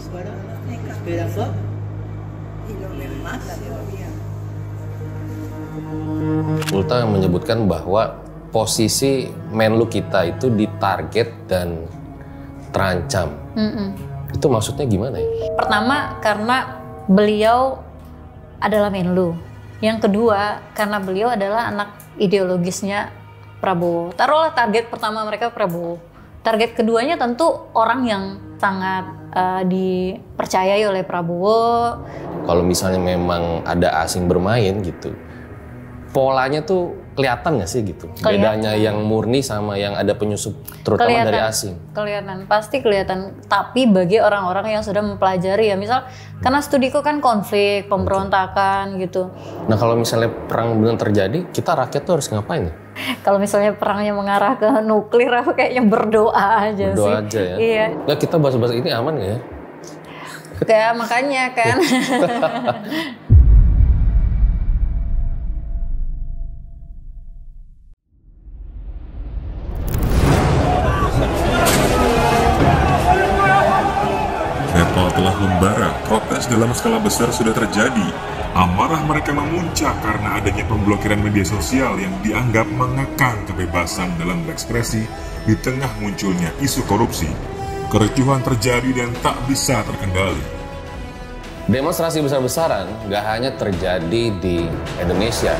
Voilà, Esperanza. Y lo demás todavía. Ulta menyebutkan bahwa posisi Menlu kita itu ditarget dan terancam. Itu maksudnya gimana ya? Pertama karena beliau adalah Menlu. Yang kedua karena beliau adalah anak ideologisnya Prabowo. Taruhlah target pertama mereka Prabowo. Target keduanya tentu orang yang sangat dipercayai oleh Prabowo. Kalau misalnya memang ada asing bermain gitu, polanya tuh kelihatan nggak sih gitu? Bedanya yang murni sama yang ada penyusup, terutama dari asing. Kelihatan, pasti kelihatan. Tapi bagi orang-orang yang sudah mempelajari ya, misal karena studiku kan konflik, pemberontakan gitu. Nah kalau misalnya perang benar terjadi, kita rakyat tuh harus ngapain ya? Kalau misalnya perangnya mengarah ke nuklir, aku kayaknya berdoa aja berdoa sih. Berdoa aja ya? Iya. Nah kita bahas-bahas ini aman nggak ya? Kayak makanya kan. Nepal telah membara, protes dalam skala besar sudah terjadi. Amarah mereka memuncak karena adanya pemblokiran media sosial yang dianggap mengekang kebebasan dalam berekspresi di tengah munculnya isu korupsi. Kericuhan terjadi dan tak bisa terkendali. Demonstrasi besar-besaran gak hanya terjadi di Indonesia.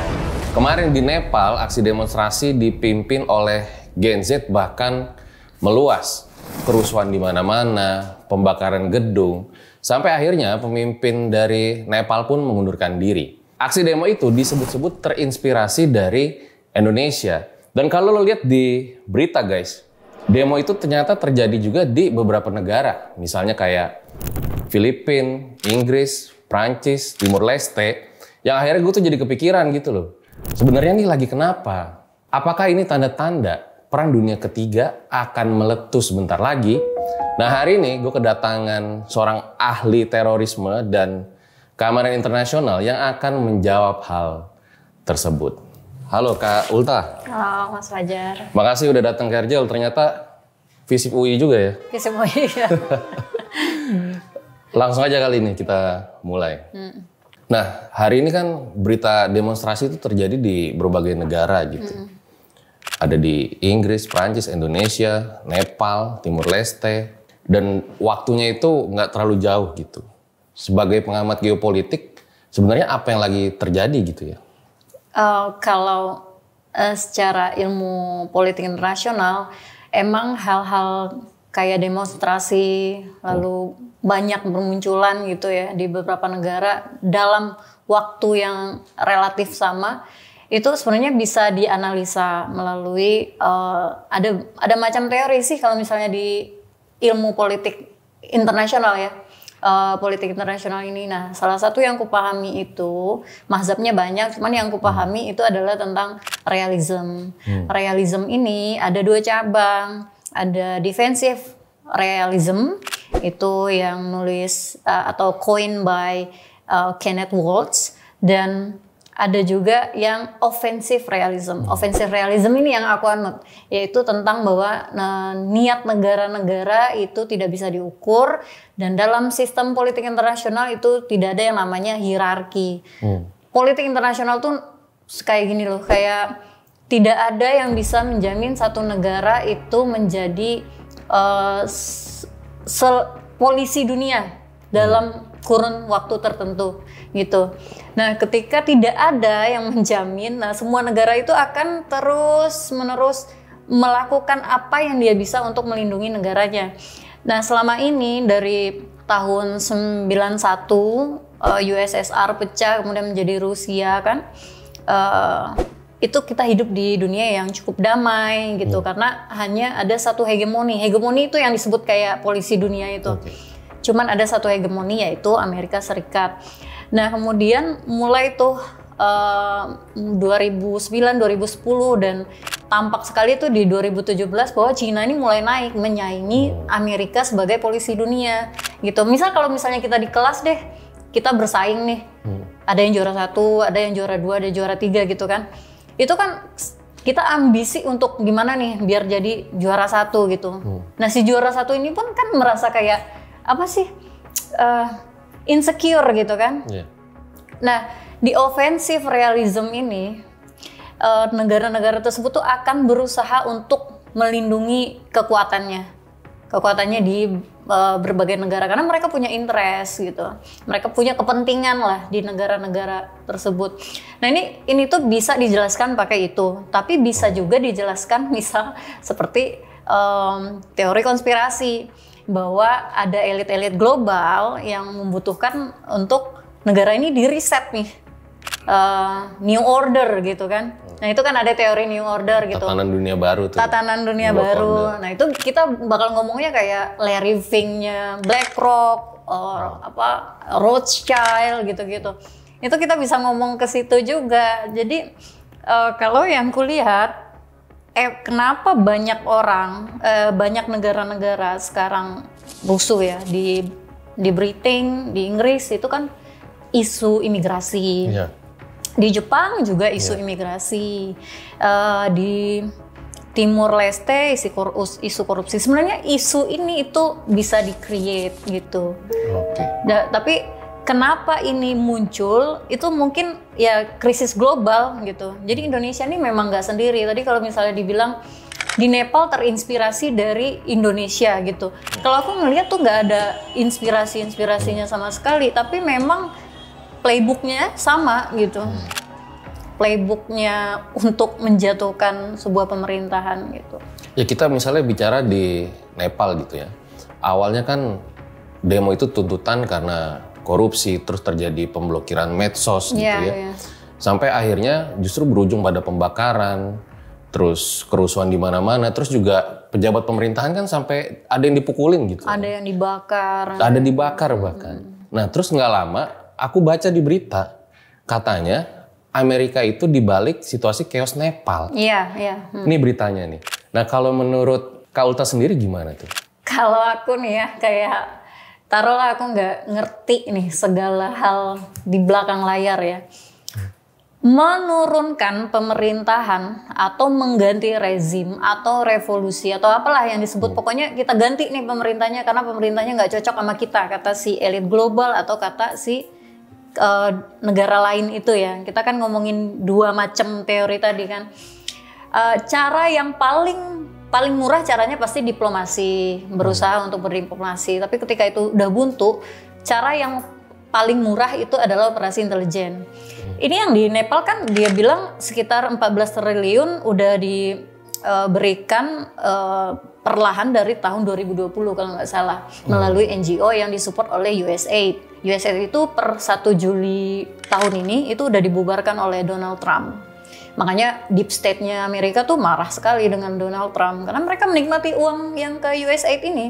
Kemarin di Nepal, aksi demonstrasi dipimpin oleh Gen Z bahkan meluas. Kerusuhan di mana-mana, pembakaran gedung, sampai akhirnya pemimpin dari Nepal pun mengundurkan diri. Aksi demo itu disebut-sebut terinspirasi dari Indonesia. Dan kalau lo lihat di berita guys, demo itu ternyata terjadi juga di beberapa negara. Misalnya kayak Filipina, Inggris, Prancis, Timur Leste. Yang akhirnya gue tuh jadi kepikiran gitu loh. Sebenarnya ini lagi kenapa? Apakah ini tanda-tanda Perang Dunia Ketiga akan meletus bentar lagi? Nah hari ini gue kedatangan seorang ahli terorisme dan keamanan internasional yang akan menjawab hal tersebut. Halo Kak Ulta. Halo Mas Fajar. Makasih udah datang ke Erjel, ternyata FISIP UI juga ya? FISIP UI ya. Langsung aja kali ini kita mulai. Nah hari ini kan berita demonstrasi itu terjadi di berbagai negara gitu. Ada di Inggris, Prancis, Indonesia, Nepal, Timur Leste. Dan waktunya itu nggak terlalu jauh gitu. Sebagai pengamat geopolitik, sebenarnya apa yang lagi terjadi gitu ya? Kalau secara ilmu politik internasional, emang hal-hal kayak demonstrasi, lalu banyak bermunculan gitu ya di beberapa negara dalam waktu yang relatif sama, itu sebenarnya bisa dianalisa melalui ada macam teori sih kalau misalnya di ilmu politik internasional ya, politik internasional ini. Nah, salah satu yang kupahami itu mazhabnya banyak, cuman yang kupahami itu adalah tentang realism. Realism ini ada dua cabang, ada defensive realism itu yang nulis atau coined by Kenneth Waltz, dan ada juga yang offensive realism. Offensive realism ini yang aku anut, yaitu tentang bahwa niat negara-negara itu tidak bisa diukur, dan dalam sistem politik internasional itu tidak ada yang namanya hierarki. Politik internasional tuh kayak gini loh, kayak tidak ada yang bisa menjamin satu negara itu menjadi polisi dunia dalam kurun waktu tertentu gitu. Nah, ketika tidak ada yang menjamin, nah semua negara itu akan terus-menerus melakukan apa yang dia bisa untuk melindungi negaranya. Nah, selama ini dari tahun 91 USSR pecah kemudian menjadi Rusia kan, itu kita hidup di dunia yang cukup damai gitu, karena hanya ada satu hegemoni. Hegemoni itu yang disebut kayak polisi dunia itu. Cuman ada satu hegemoni, yaitu Amerika Serikat. Nah, kemudian mulai tuh 2009, 2010 dan tampak sekali tuh di 2017 bahwa Cina ini mulai naik menyaingi Amerika sebagai polisi dunia gitu. Misal kalau misalnya kita di kelas deh, kita bersaing nih. Ada yang juara 1, ada yang juara 2, ada juara 3 gitu kan. Itu kan kita ambisi untuk gimana nih biar jadi juara 1 gitu. Nah, si juara 1 ini pun kan merasa kayak apa sih, insecure gitu kan. Iya. Nah, di offensive realism ini negara-negara tersebut tuh akan berusaha untuk melindungi kekuatannya di berbagai negara karena mereka punya interest gitu, mereka punya kepentingan lah di negara-negara tersebut. Nah ini tuh bisa dijelaskan pakai itu, tapi bisa juga dijelaskan misal seperti teori konspirasi bahwa ada elit-elit global yang membutuhkan untuk negara ini di reset nih, new order gitu kan. Nah itu kan ada teori new order gitu. Tatanan dunia baru tuh. Tatanan dunia baru. Nah itu kita bakal ngomongnya kayak Larry Fink-nya BlackRock, Rothschild gitu-gitu. Itu kita bisa ngomong ke situ juga. Jadi kalau yang kulihat, kenapa banyak orang, banyak negara-negara sekarang rusuh ya di Britain, di Inggris itu kan isu imigrasi. Iya. Di Jepang juga isu imigrasi, di Timur Leste isu korupsi. Sebenarnya isu ini itu bisa di-create gitu. Oke. Tapi kenapa ini muncul? Itu mungkin ya krisis global gitu. Jadi Indonesia ini memang nggak sendiri. Tadi kalau misalnya dibilang di Nepal terinspirasi dari Indonesia gitu. Kalau aku ngeliat tuh nggak ada inspirasinya sama sekali. Tapi memang playbooknya sama gitu, playbooknya untuk menjatuhkan sebuah pemerintahan gitu. Ya kita misalnya bicara di Nepal gitu ya, awalnya kan demo itu tuntutan karena korupsi, terus terjadi pemblokiran medsos gitu ya. Sampai akhirnya justru berujung pada pembakaran, terus kerusuhan di mana-mana, terus juga pejabat pemerintahan kan sampai ada yang dipukulin gitu. Ada yang dibakar. Ada dibakar bahkan. Nah terus nggak lama, aku baca di berita, katanya Amerika itu dibalik situasi chaos Nepal. Iya. Ini beritanya nih. Nah kalau menurut Kak Ulta sendiri gimana tuh? Kalau aku nih ya, kayak taruhlah aku nggak ngerti nih segala hal di belakang layar ya. Menurunkan pemerintahan atau mengganti rezim atau revolusi atau apalah yang disebut, pokoknya kita ganti nih pemerintahnya karena pemerintahnya nggak cocok sama kita, kata si elit global atau kata si negara lain itu ya. Kita kan ngomongin dua macam teori tadi kan. Cara yang paling murah caranya pasti diplomasi, berusaha untuk berdiplomasi. Tapi ketika itu udah buntu, cara yang paling murah itu adalah operasi intelijen. Ini yang di Nepal kan dia bilang sekitar 14 triliun udah diberikan perlahan dari tahun 2020 kalau nggak salah, melalui NGO yang disupport oleh USAID. USAID itu per 1 Juli tahun ini itu udah dibubarkan oleh Donald Trump. Makanya deep state-nya Amerika tuh marah sekali dengan Donald Trump karena mereka menikmati uang yang ke USAID ini.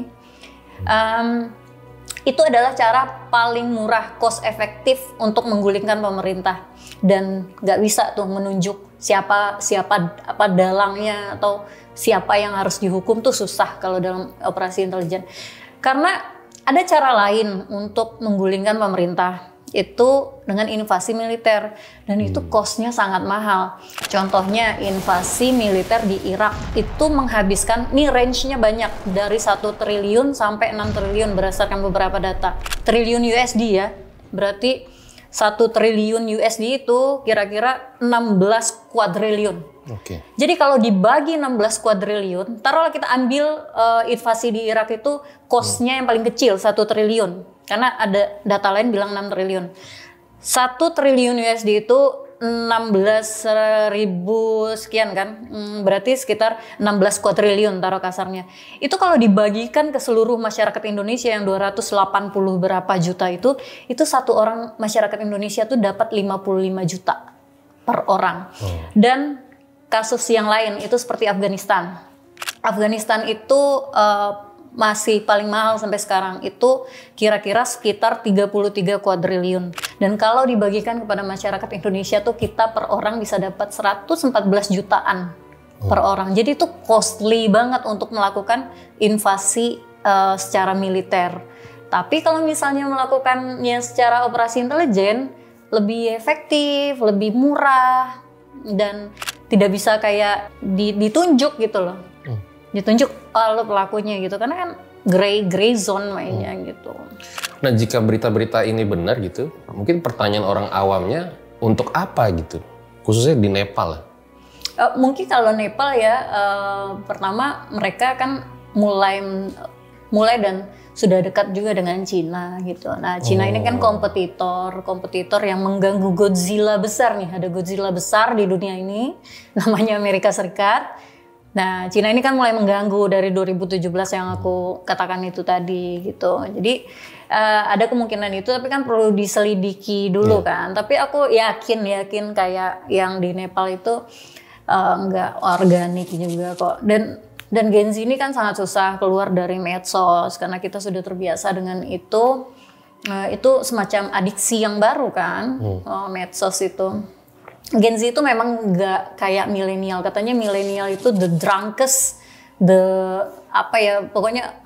Itu adalah cara paling murah, cost efektif untuk menggulingkan pemerintah, dan nggak bisa tuh menunjuk siapa apa dalangnya atau siapa yang harus dihukum tuh susah kalau dalam operasi intelijen. Karena ada cara lain untuk menggulingkan pemerintah, itu dengan invasi militer, dan itu cost-nya sangat mahal. Contohnya invasi militer di Irak itu menghabiskan, nih range-nya banyak, dari 1 triliun sampai 6 triliun berdasarkan beberapa data. Triliun USD ya, berarti 1 triliun USD itu kira-kira 16 kuadriliun. Oke. Jadi kalau dibagi 16 kuadriliun, taruhlah kita ambil invasi di Irak itu cost-nya yang paling kecil 1 triliun. Karena ada data lain bilang 6 triliun. 1 triliun USD itu 16.000 sekian kan, berarti sekitar 16 kuadriliun taruh kasarnya. Itu kalau dibagikan ke seluruh masyarakat Indonesia yang 280 berapa juta itu satu orang masyarakat Indonesia tuh dapat 55 juta per orang. Dan kasus yang lain itu seperti Afghanistan. Afghanistan itu masih paling mahal sampai sekarang, itu kira-kira sekitar 33 kuadriliun. Dan kalau dibagikan kepada masyarakat Indonesia tuh kita per orang bisa dapat 114 jutaan per orang. Jadi itu costly banget untuk melakukan invasi secara militer. Tapi kalau misalnya melakukannya secara operasi intelijen, lebih efektif, lebih murah, dan tidak bisa kayak ditunjuk gitu loh. Ditunjuk lo pelakunya gitu, karena kan gray zone mainnya gitu. Nah, jika berita-berita ini benar gitu, mungkin pertanyaan orang awamnya untuk apa gitu? Khususnya di Nepal. Mungkin kalau Nepal ya, pertama mereka kan mulai dan sudah dekat juga dengan Cina gitu. Nah, Cina ini kan kompetitor yang mengganggu Godzilla besar nih. Ada Godzilla besar di dunia ini, namanya Amerika Serikat. Nah, Cina ini kan mulai mengganggu dari 2017 yang aku katakan itu tadi gitu. Jadi ada kemungkinan itu, tapi kan perlu diselidiki dulu kan. Tapi aku yakin kayak yang di Nepal itu nggak organik juga kok. Dan Gen Z ini kan sangat susah keluar dari medsos karena kita sudah terbiasa dengan itu. Itu semacam adiksi yang baru kan, medsos itu. Gen Z itu memang nggak kayak milenial. Katanya milenial itu the drunkest, pokoknya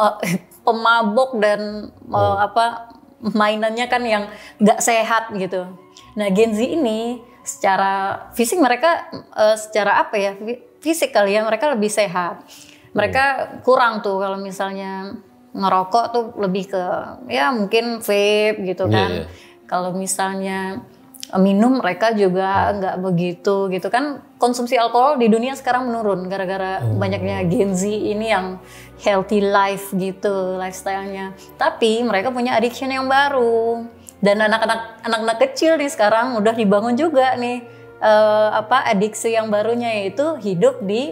pemabok dan mainannya kan yang nggak sehat gitu. Nah, Gen Z ini secara fisik mereka fisik kali ya, mereka lebih sehat. Mereka kurang tuh kalau misalnya ngerokok tuh lebih ke ya mungkin vape gitu kan. Kalau misalnya minum mereka juga nggak begitu gitu kan. Konsumsi alkohol di dunia sekarang menurun gara-gara banyaknya Gen Z ini yang healthy life gitu lifestyle-nya. Tapi mereka punya addiction yang baru. Dan anak-anak kecil nih sekarang udah dibangun juga nih adiksi yang barunya, yaitu hidup di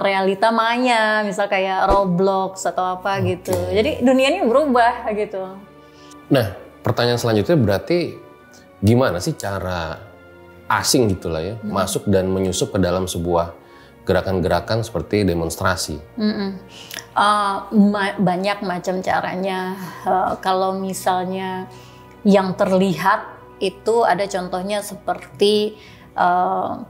realita maya, misal kayak Roblox atau apa gitu. Jadi dunia ini berubah gitu. Nah, pertanyaan selanjutnya berarti gimana sih cara asing gitulah ya masuk dan menyusup ke dalam sebuah gerakan-gerakan seperti demonstrasi? Banyak macam caranya. Kalau misalnya yang terlihat itu ada contohnya seperti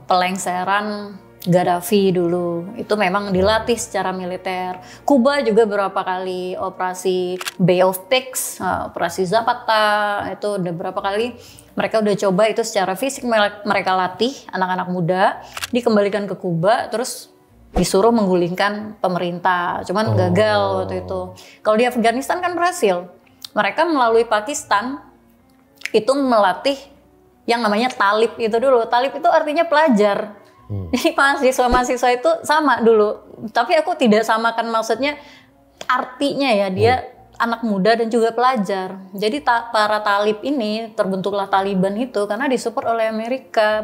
pelengseran Gaddafi dulu, itu memang dilatih secara militer. Kuba juga beberapa kali operasi Bay of Pigs, operasi Zapata, itu udah berapa kali mereka udah coba itu secara fisik mereka latih anak-anak muda, dikembalikan ke Kuba, terus disuruh menggulingkan pemerintah. Cuman gagal waktu itu. Kalau di Afghanistan kan berhasil. Mereka melalui Pakistan itu melatih yang namanya talib itu dulu. Talib itu artinya pelajar. Jadi mahasiswa itu sama dulu. Tapi aku tidak samakan maksudnya artinya ya, dia anak muda dan juga pelajar. Jadi para talib ini terbentuklah Taliban itu karena disupport oleh Amerika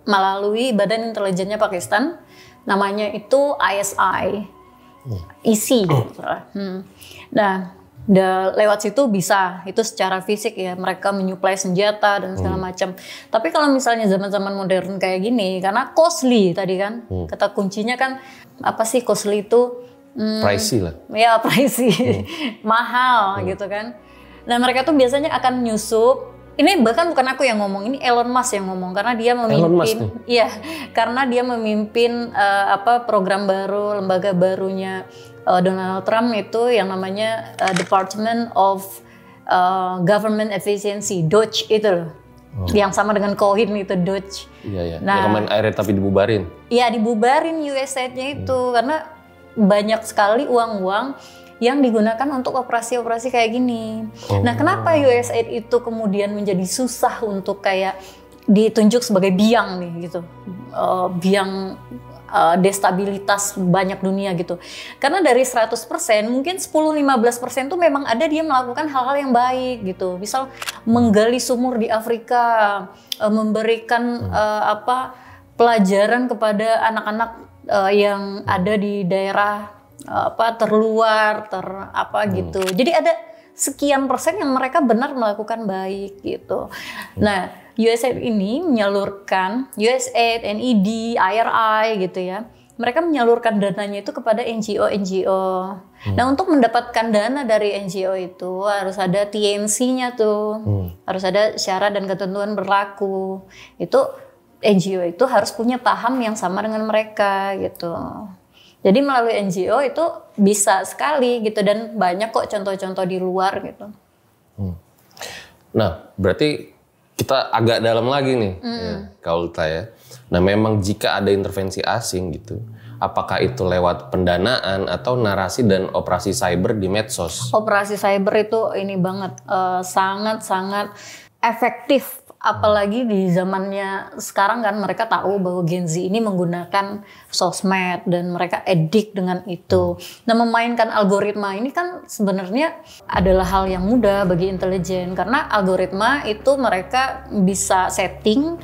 melalui Badan Intelijennya Pakistan. Namanya itu ISI. ISI. Nah, lewat situ bisa, itu secara fisik ya, mereka menyuplai senjata dan segala macam. Tapi kalau misalnya zaman-zaman modern kayak gini, karena costly tadi kan, kata kuncinya kan apa sih costly itu? Pricey lah. Ya pricey, mahal gitu kan. Nah mereka tuh biasanya akan nyusup. Ini bahkan bukan aku yang ngomong, ini Elon Musk yang ngomong karena dia memimpin, karena dia memimpin program baru, lembaga barunya Donald Trump itu yang namanya Department of Government Efficiency, DOGE itu loh. Yang sama dengan Cohen itu DOGE. Iya. Nah, yang kemarin akhirnya tapi dibubarin. Iya, dibubarin USAID-nya itu karena banyak sekali uang-uang yang digunakan untuk operasi-operasi kayak gini. Nah, kenapa USAID itu kemudian menjadi susah untuk kayak ditunjuk sebagai biang nih gitu. Biang destabilitas banyak dunia gitu. Karena dari 100% mungkin 10-15% tuh memang ada dia melakukan hal-hal yang baik gitu. Misal menggali sumur di Afrika, memberikan pelajaran kepada anak-anak yang ada di daerah terluar gitu. Jadi ada sekian persen yang mereka benar melakukan baik gitu. Nah, USAID ini menyalurkan, USAID, NED, IRI gitu ya. Mereka menyalurkan dananya itu kepada NGO. Nah, untuk mendapatkan dana dari NGO itu harus ada TMC-nya tuh. Harus ada syarat dan ketentuan berlaku. Itu NGO itu harus punya paham yang sama dengan mereka gitu. Jadi melalui NGO itu bisa sekali gitu, dan banyak kok contoh-contoh di luar gitu. Nah, berarti kita agak dalam lagi nih, ya, Kak Ulta ya. Nah, memang jika ada intervensi asing gitu, Apakah itu lewat pendanaan atau narasi dan operasi cyber di medsos? Operasi cyber itu ini banget, sangat-sangat efektif. Apalagi di zamannya sekarang kan mereka tahu bahwa Gen Z ini menggunakan sosmed dan mereka edik dengan itu. Nah, memainkan algoritma ini kan sebenarnya adalah hal yang mudah bagi intelijen karena algoritma itu mereka bisa setting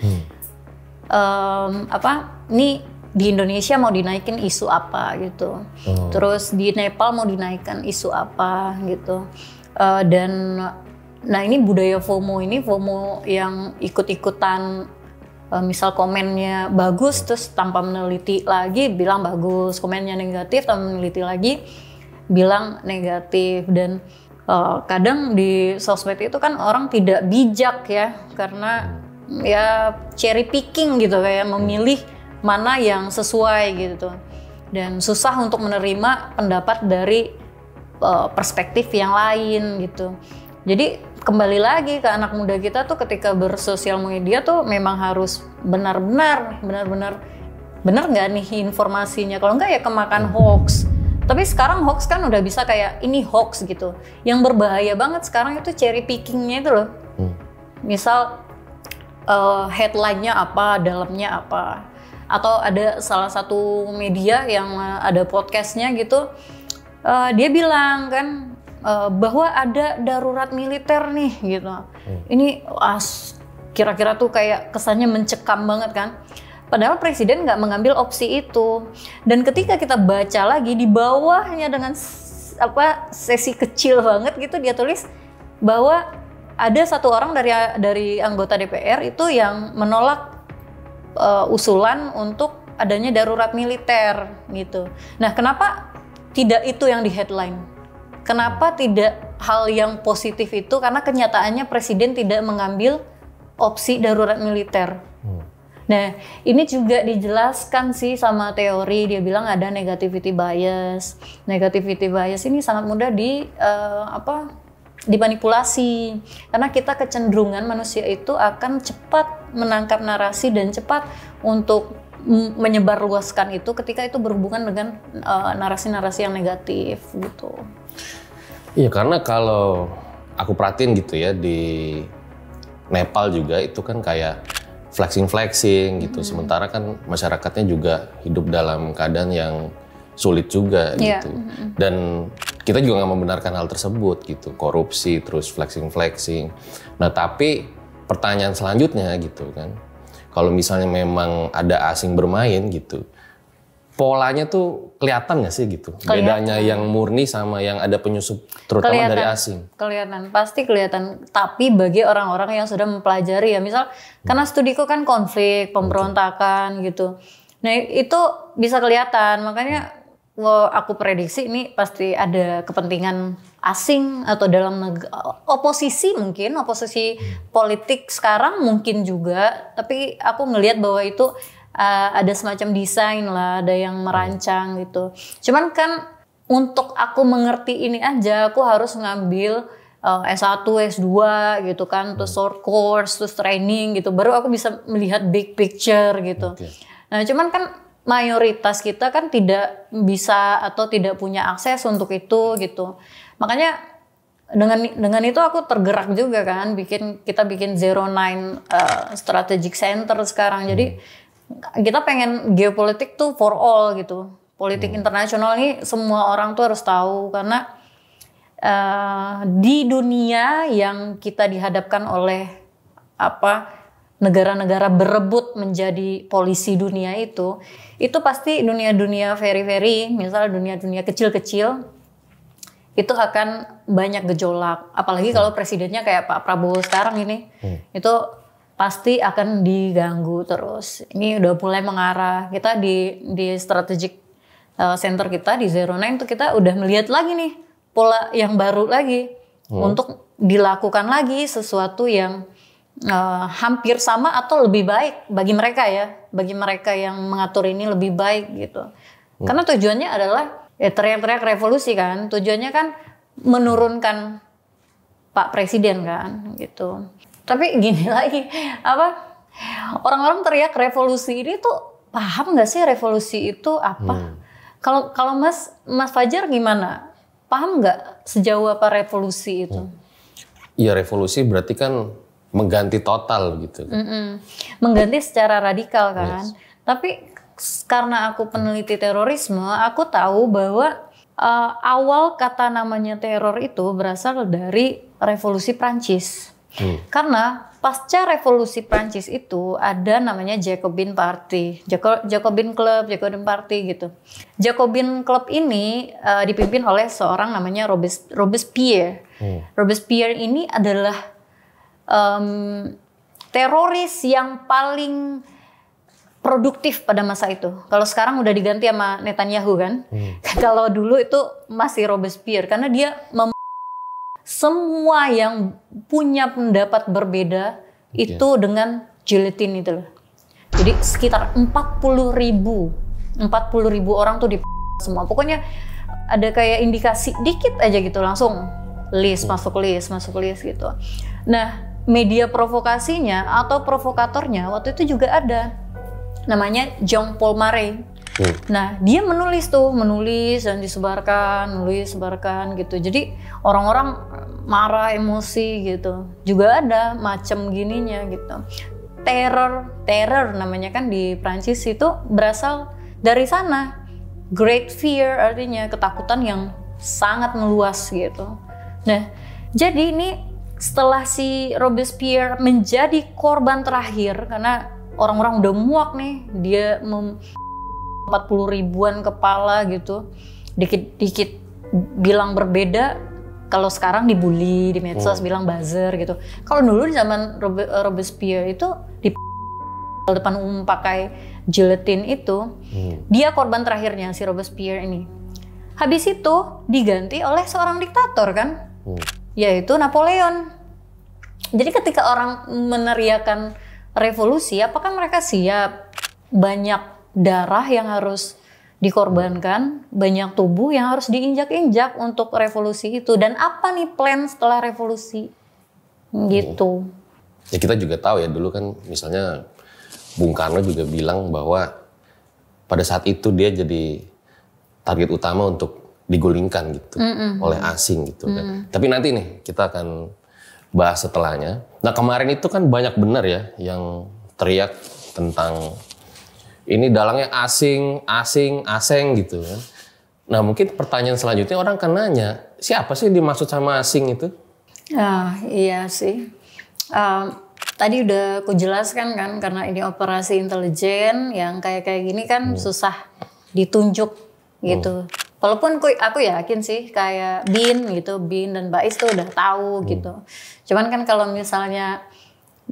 nih di Indonesia mau dinaikin isu apa gitu, terus di Nepal mau dinaikkan isu apa gitu, dan nah ini budaya FOMO ini, FOMO yang ikut-ikutan, misal komennya bagus terus tanpa meneliti lagi bilang bagus, komennya negatif tanpa meneliti lagi bilang negatif. Dan kadang di sosmed itu kan orang tidak bijak ya, karena ya cherry picking gitu, kayak memilih mana yang sesuai gitu, dan susah untuk menerima pendapat dari perspektif yang lain gitu. Jadi kembali lagi ke anak muda kita tuh ketika bersosial media tuh memang harus benar-benar benar nggak nih informasinya, kalau nggak ya kemakan hoax. Tapi sekarang hoax kan udah bisa kayak ini hoax gitu. Yang berbahaya banget sekarang itu cherry pickingnya itu loh. Misal headline-nya apa, dalamnya apa, atau ada salah satu media yang ada podcastnya gitu, dia bilang kan bahwa ada darurat militer nih gitu. Ini kira-kira tuh kayak kesannya mencekam banget kan. Padahal presiden nggak mengambil opsi itu. Dan ketika kita baca lagi di bawahnya dengan sesi kecil banget gitu, dia tulis bahwa ada satu orang dari anggota DPR itu yang menolak usulan untuk adanya darurat militer gitu. Nah, kenapa tidak itu yang di headline? Kenapa tidak hal yang positif itu? Karena kenyataannya presiden tidak mengambil opsi darurat militer. Nah, ini juga dijelaskan sih sama teori, dia bilang ada negativity bias. Negativity bias ini sangat mudah dimanipulasi. Karena kita kecenderungan manusia itu akan cepat menangkap narasi dan cepat untuk menyebarluaskan itu ketika itu berhubungan dengan narasi-narasi yang negatif gitu. Iya, karena kalau aku perhatiin gitu ya, di Nepal juga itu kan kayak flexing gitu. Sementara kan masyarakatnya juga hidup dalam keadaan yang sulit juga gitu. Dan kita juga nggak membenarkan hal tersebut gitu, korupsi terus flexing. Nah, tapi pertanyaan selanjutnya gitu kan, kalau misalnya memang ada asing bermain gitu, polanya tuh kelihatan nggak sih gitu? Bedanya yang murni sama yang ada penyusup, terutama dari asing. Kelihatan, pasti kelihatan. Tapi bagi orang-orang yang sudah mempelajari ya, misal karena studiku kan konflik, pemberontakan gitu. Nah itu bisa kelihatan, makanya aku prediksi ini pasti ada kepentingan asing atau dalam oposisi mungkin, oposisi politik sekarang mungkin juga. Tapi aku ngelihat bahwa itu ada semacam desain lah, ada yang merancang gitu. Cuman kan untuk aku mengerti ini aja, aku harus ngambil S1, S2 gitu kan, terus short course, terus training gitu, baru aku bisa melihat big picture gitu. Nah cuman kan mayoritas kita kan tidak bisa atau tidak punya akses untuk itu gitu. Makanya dengan itu aku tergerak juga kan, kita bikin 09 Strategic Center sekarang. Jadi kita pengen geopolitik tuh for all gitu. Politik internasional ini semua orang tuh harus tahu, karena di dunia yang kita dihadapkan oleh negara-negara berebut menjadi polisi dunia itu pasti dunia-dunia very misal dunia-dunia kecil-kecil itu akan banyak gejolak. Apalagi kalau presidennya kayak Pak Prabowo sekarang ini, itu pasti akan diganggu terus. Ini udah mulai mengarah. Kita di strategic center kita di 09 itu kita udah melihat lagi nih pola yang baru lagi untuk dilakukan lagi sesuatu yang hampir sama atau lebih baik bagi mereka ya, bagi mereka yang mengatur ini lebih baik gitu. Karena tujuannya adalah ya teriak-teriak revolusi kan, tujuannya kan menurunkan Pak Presiden kan gitu. Tapi gini lagi, orang-orang teriak revolusi ini tuh paham nggak sih revolusi itu apa? Kalau Mas Fajar gimana? Paham nggak sejauh apa revolusi itu? Ya revolusi berarti kan mengganti total gitu. Mengganti secara radikal kan. Tapi karena aku peneliti terorisme, aku tahu bahwa awal kata namanya teror itu berasal dari revolusi Prancis. Karena pasca revolusi Prancis itu ada namanya Jacobin Party, Jacobin Club, Jacobin Party gitu. Jacobin Club ini dipimpin oleh seorang namanya Robespierre. Robespierre ini adalah teroris yang paling produktif pada masa itu. Kalau sekarang udah diganti sama Netanyahu kan. Kalau dulu itu masih Robespierre karena dia semua yang punya pendapat berbeda itu dengan giletin itu loh. Jadi sekitar 40.000 orang tuh di semua. Pokoknya ada kayak indikasi dikit aja gitu langsung masuk list gitu. Nah, media provokasinya atau provokatornya waktu itu juga ada. Namanya Jean Paul Marais. Nah, dia menulis dan disebarkan gitu. Jadi orang-orang marah, emosi gitu. Juga ada macam gininya gitu. Teror namanya kan di Prancis itu berasal dari sana. Great fear artinya ketakutan yang sangat meluas gitu. Nah, jadi ini setelah si Robespierre menjadi korban terakhir karena orang-orang udah muak nih, dia 40 ribuan kepala gitu, dikit-dikit bilang berbeda, kalau sekarang dibully di medsos bilang buzzer gitu. Kalau dulu di zaman Robespierre itu di depan umum pakai giletin itu, dia korban terakhirnya si Robespierre ini. Habis itu diganti oleh seorang diktator kan, yaitu Napoleon. Jadi ketika orang meneriakan revolusi, apakah mereka siap? Banyak darah yang harus dikorbankan, banyak tubuh yang harus diinjak-injak untuk revolusi itu. Dan apa nih plan setelah revolusi? Gitu. Ya kita juga tahu ya dulu kan misalnya Bung Karno juga bilang bahwa pada saat itu dia jadi target utama untuk digulingkan gitu oleh asing gitu kan. Tapi nanti nih kita akan bahas setelahnya. Nah kemarin itu kan banyak benar ya yang teriak tentang ini dalangnya asing gitu kan. Nah mungkin pertanyaan selanjutnya orang kan nanya, siapa sih dimaksud sama asing itu? Iya sih. Tadi udah aku jelaskan kan, karena ini operasi intelijen yang kayak gini kan susah ditunjuk gitu. Walaupun aku yakin sih kayak Bin dan Bais tuh udah tahu gitu. Cuman kan kalau misalnya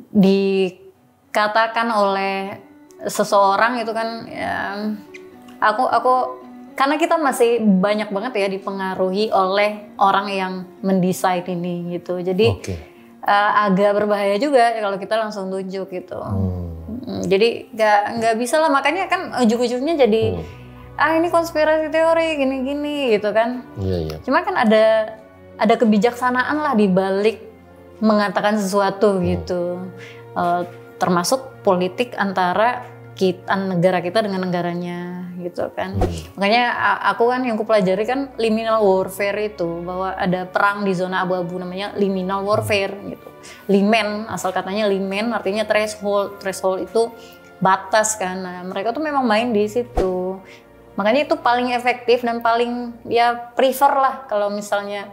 dikatakan oleh seseorang itu kan ya, aku karena kita masih banyak banget ya dipengaruhi oleh orang yang mendesain ini gitu. Jadi agak berbahaya juga kalau kita langsung tunjuk gitu. Jadi nggak bisa lah, makanya kan ujung-ujungnya jadi ini konspirasi teori gini-gini gitu kan. Iya. Cuma kan ada kebijaksanaan lah di balik mengatakan sesuatu gitu. Termasuk politik antara negara kita dengan negaranya gitu kan. Makanya aku kan yang kupelajari kan liminal warfare itu, bahwa ada perang di zona abu-abu namanya liminal warfare gitu. Limen, asal katanya limen artinya threshold itu batas kan. Nah, mereka tuh memang main di situ. Makanya itu paling efektif dan paling ya prefer lah kalau misalnya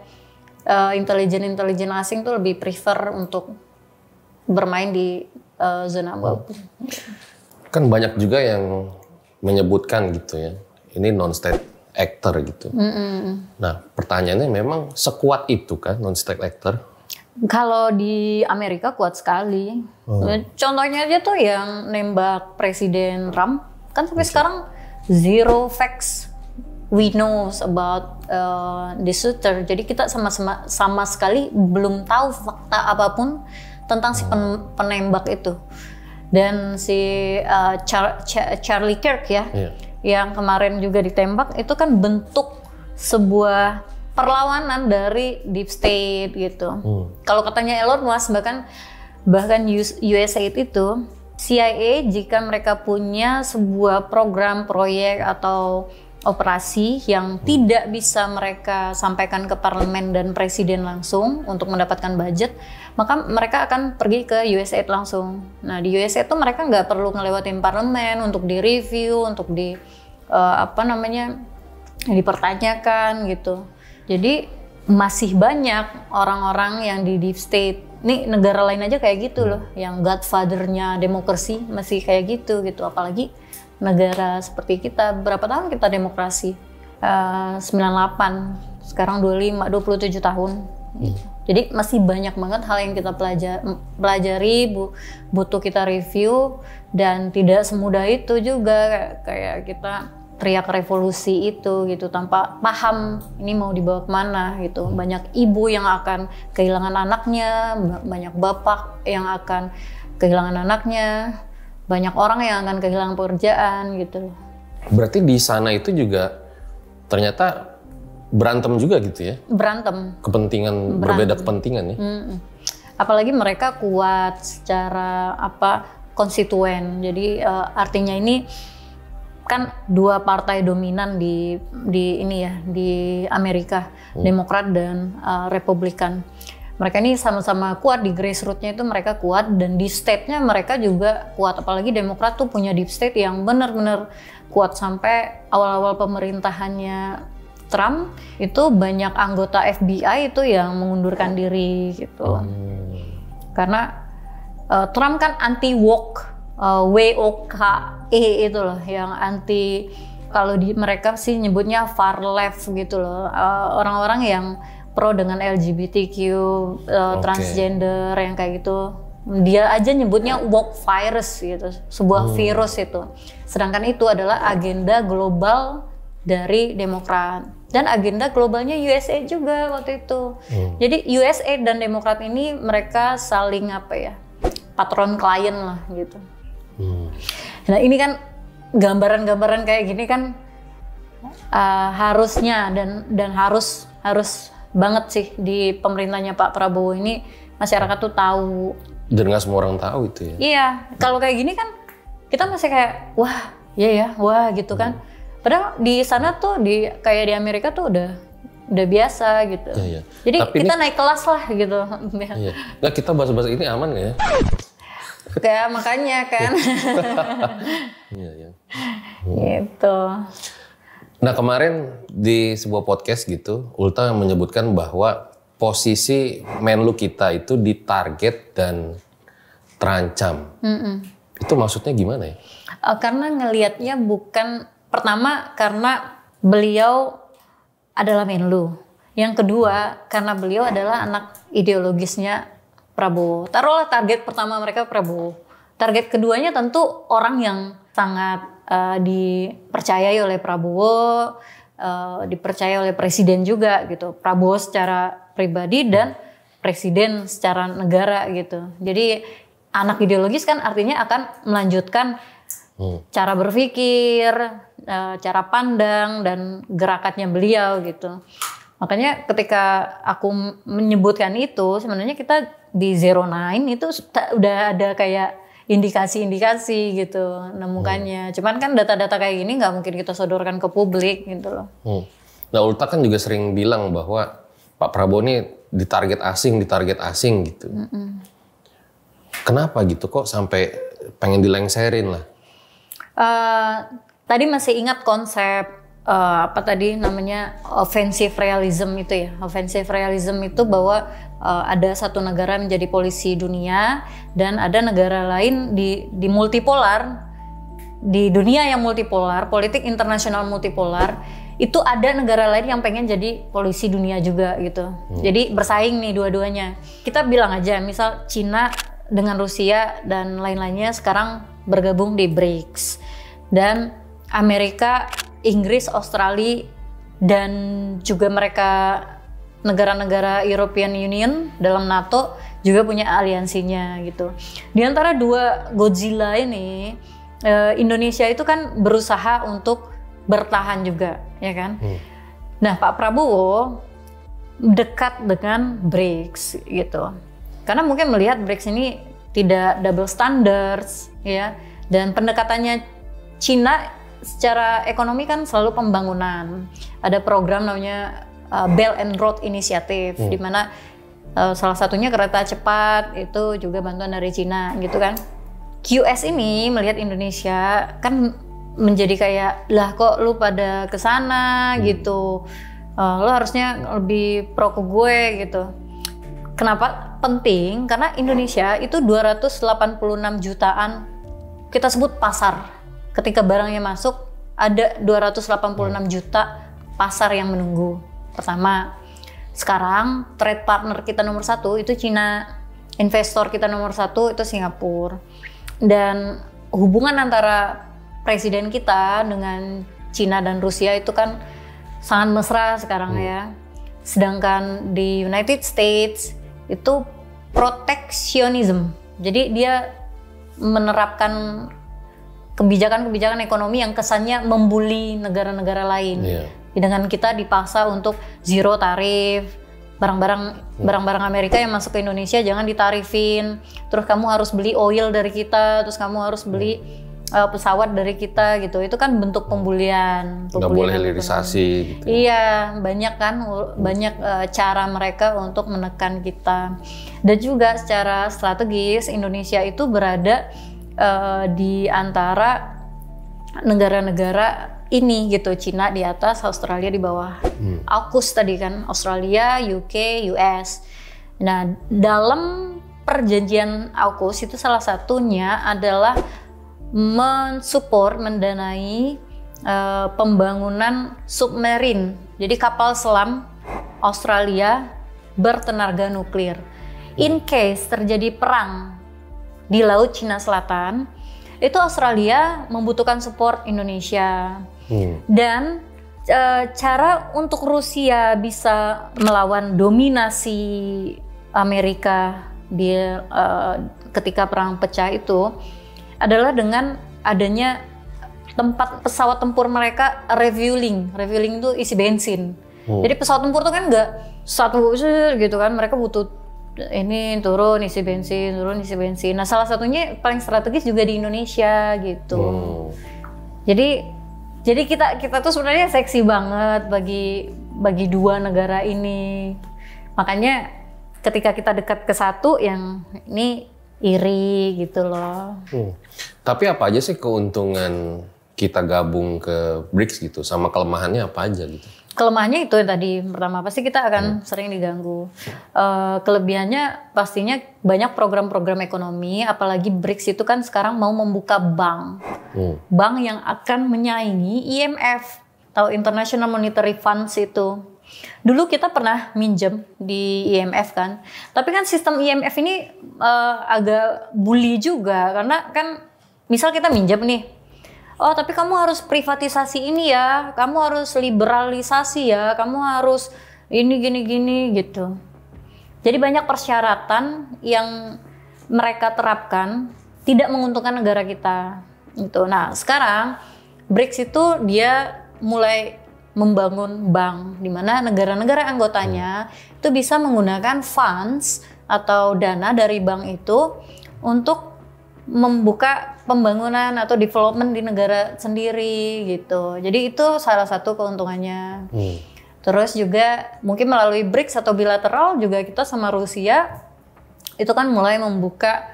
intelijen asing tuh lebih prefer untuk bermain di zona abu-abu. Kan banyak juga yang menyebutkan gitu ya, ini non-state actor gitu. Nah pertanyaannya memang sekuat itu kan non-state actor? Kalau di Amerika kuat sekali. Contohnya aja tuh yang nembak Presiden Trump, kan sampai sekarang zero facts we know about the shooter. Jadi kita sama sekali belum tahu fakta apapun tentang si penembak itu. Dan si Charlie Kirk ya, yang kemarin juga ditembak, itu kan bentuk sebuah perlawanan dari deep state gitu. Kalau katanya Elon Musk bahkan USAID itu CIA jika mereka punya sebuah program, proyek atau operasi yang tidak bisa mereka sampaikan ke parlemen dan presiden langsung untuk mendapatkan budget, maka mereka akan pergi ke USAID langsung. Nah di USAID itu mereka nggak perlu ngelewatin parlemen untuk di-review, untuk dipertanyakan gitu. Jadi masih banyak orang-orang yang di deep state. Nih negara lain aja kayak gitu loh, yang godfather-nya demokrasi masih kayak gitu. Apalagi negara seperti kita, berapa tahun kita demokrasi? 98, sekarang 27 tahun. Jadi masih banyak banget hal yang kita pelajari, butuh kita review, dan tidak semudah itu juga kayak kita teriak revolusi itu gitu tanpa paham ini mau dibawa kemana gitu. Banyak ibu yang akan kehilangan anaknya, banyak bapak yang akan kehilangan anaknya, banyak orang yang akan kehilangan pekerjaan gitu. Berarti di sana itu juga ternyata berantem juga gitu ya? Berantem. Berbeda kepentingan ya? Apalagi mereka kuat secara konstituen. Jadi artinya ini kan dua partai dominan di Amerika, Demokrat dan Republikan. Mereka ini sama-sama kuat, di grassroots-nya itu mereka kuat, dan di state-nya mereka juga kuat. Apalagi Demokrat tuh punya deep state yang benar-benar kuat. Sampai awal-awal pemerintahannya Trump itu banyak anggota FBI itu yang mengundurkan diri gitu. Karena Trump kan anti woke, WOKE itu loh, yang anti, kalau di mereka sih nyebutnya far left gitu loh, orang-orang yang pro dengan LGBTQ, transgender yang kayak gitu. Dia aja nyebutnya woke virus gitu, sebuah virus itu. Sedangkan itu adalah agenda global dari Demokrat, dan agenda globalnya USA juga waktu itu. Jadi USA dan Demokrat ini mereka saling patron klien lah gitu. Nah ini kan gambaran-gambaran kayak gini kan harusnya dan harus banget sih di pemerintahnya Pak Prabowo ini masyarakat tuh tahu. Dan nggak semua orang tahu itu ya? Iya, kalau kayak gini kan kita masih kayak wah gitu kan. Padahal di sana tuh kayak di Amerika tuh udah biasa gitu. Iya. Jadi tapi kita naik kelas lah gitu. Iya. Nah kita bahas-bahas ini aman nggak ya? Kayak makanya kan. Iya. Gitu. Nah kemarin di sebuah podcast gitu, Ulta menyebutkan bahwa posisi Menlu kita itu ditarget dan terancam. Itu maksudnya gimana ya? Karena ngelihatnya bukan, pertama karena beliau adalah Menlu. Yang kedua karena beliau adalah anak ideologisnya Prabowo. Taruhlah target pertama mereka Prabowo. Target keduanya tentu orang yang sangat dipercayai oleh Prabowo, dipercaya oleh presiden juga gitu. Prabowo secara pribadi dan presiden secara negara gitu. Jadi anak ideologis kan artinya akan melanjutkan cara berpikir, cara pandang dan gerakannya beliau gitu. Makanya ketika aku menyebutkan itu, sebenarnya kita di 09 itu udah ada kayak indikasi-indikasi gitu nemukannya. Cuman kan data-data kayak gini nggak mungkin kita sodorkan ke publik gitu loh. Nah Ulta kan juga sering bilang bahwa Pak Prabowo ini ditarget asing gitu. Kenapa gitu kok sampai pengen dilengserin lah? Tadi masih ingat konsep offensive realism itu ya. Offensive realism itu bahwa ada satu negara menjadi polisi dunia dan ada negara lain di multipolar, di dunia yang multipolar, politik internasional multipolar, itu ada negara lain yang pengen jadi polisi dunia juga gitu. Jadi bersaing nih dua-duanya. Kita bilang aja misal Cina dengan Rusia dan lain-lainnya sekarang bergabung di BRICS, dan Amerika, Inggris, Australia, dan juga mereka negara-negara European Union dalam NATO juga punya aliansinya gitu. Di antara dua Godzilla ini, Indonesia itu kan berusaha untuk bertahan juga, ya kan? Nah, Pak Prabowo dekat dengan BRICS gitu. Karena mungkin melihat BRICS ini tidak double standards, ya. Dan pendekatannya Cina secara ekonomi kan selalu pembangunan. Ada program namanya Belt and Road Initiative, di mana salah satunya kereta cepat itu juga bantuan dari Cina, gitu kan. QS ini melihat Indonesia kan menjadi kayak, lah kok lu pada kesana gitu, lu harusnya lebih pro ke gue gitu. Kenapa penting? Karena Indonesia itu 286 jutaan kita sebut pasar. Ketika barangnya masuk ada 286 juta pasar yang menunggu. Pertama, sekarang trade partner kita nomor 1 itu Cina, investor kita nomor 1 itu Singapura. Dan hubungan antara presiden kita dengan Cina dan Rusia itu kan sangat mesra sekarang ya. Sedangkan di United States itu proteksionisme. Jadi dia menerapkan kebijakan-kebijakan ekonomi yang kesannya membuli negara-negara lain. Dengan kita dipaksa untuk zero tarif, barang-barang Amerika yang masuk ke Indonesia jangan ditarifin. Terus kamu harus beli oil dari kita, terus kamu harus beli pesawat dari kita gitu. Itu kan bentuk pembulian. Nggak boleh hilirisasi gitu. Iya, banyak kan, banyak cara mereka untuk menekan kita. Dan juga secara strategis Indonesia itu berada di antara negara-negara ini gitu, Cina di atas, Australia di bawah. AUKUS tadi kan, Australia, UK, US. Nah, dalam perjanjian AUKUS itu salah satunya adalah mensupport, mendanai pembangunan submarin. Jadi kapal selam Australia bertenaga nuklir. In case terjadi perang di Laut Cina Selatan, itu Australia membutuhkan support Indonesia. Dan cara untuk Rusia bisa melawan dominasi Amerika di ketika perang pecah itu adalah dengan adanya tempat pesawat tempur mereka refueling. Refueling itu isi bensin. Jadi pesawat tempur itu kan nggak satu gitu kan, mereka butuh ini turun isi bensin, turun isi bensin. Nah, salah satunya paling strategis juga di Indonesia gitu. Jadi kita tuh sebenarnya seksi banget bagi dua negara ini. Makanya ketika kita dekat ke satu, yang ini iri gitu loh. Tapi apa aja sih keuntungan kita gabung ke BRICS gitu, sama kelemahannya apa aja gitu? Kelemahannya itu yang tadi, pertama pasti kita akan sering diganggu. Kelebihannya pastinya banyak program-program ekonomi, apalagi BRICS itu kan sekarang mau membuka bank. Bank yang akan menyaingi IMF, atau International Monetary Funds itu. Dulu kita pernah minjem di IMF kan, tapi kan sistem IMF ini agak bully juga, karena kan misal kita minjem nih, oh tapi kamu harus privatisasi ini ya, kamu harus liberalisasi ya, kamu harus ini gini-gini gitu. Jadi banyak persyaratan yang mereka terapkan tidak menguntungkan negara kita gitu. Nah sekarang BRICS itu dia mulai membangun bank di mana negara-negara anggotanya itu bisa menggunakan funds atau dana dari bank itu untuk membuka pembangunan atau development di negara sendiri gitu. Jadi itu salah satu keuntungannya. Terus juga mungkin melalui BRICS atau bilateral juga kita sama Rusia itu kan mulai membuka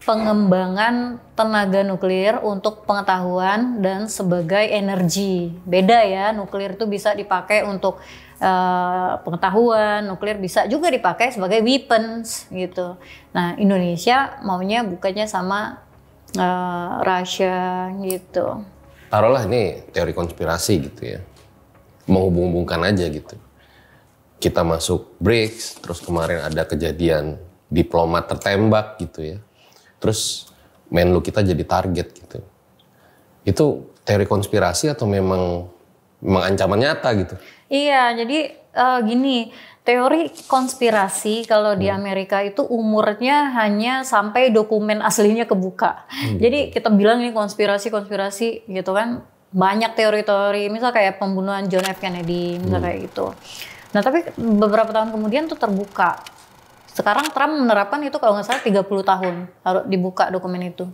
pengembangan tenaga nuklir untuk pengetahuan dan sebagai energi. Beda ya, nuklir itu bisa dipakai untuk pengetahuan, nuklir bisa juga dipakai sebagai weapons gitu. Nah Indonesia maunya bukanya sama Rusia gitu. Taruhlah ini teori konspirasi gitu ya, menghubung-hubungkan aja gitu. Kita masuk BRICS, terus kemarin ada kejadian diplomat tertembak gitu ya. Terus Menlu kita jadi target gitu. Itu teori konspirasi atau memang ancaman nyata gitu? Iya, jadi gini, teori konspirasi kalau di Amerika itu umurnya hanya sampai dokumen aslinya kebuka. Jadi kita bilang ini konspirasi gitu kan. Banyak teori-teori, misal kayak pembunuhan John F. Kennedy, misal kayak gitu. Nah tapi beberapa tahun kemudian tuh terbuka Sekarang Trump menerapkan itu kalau nggak salah 30 tahun harus dibuka dokumen itu.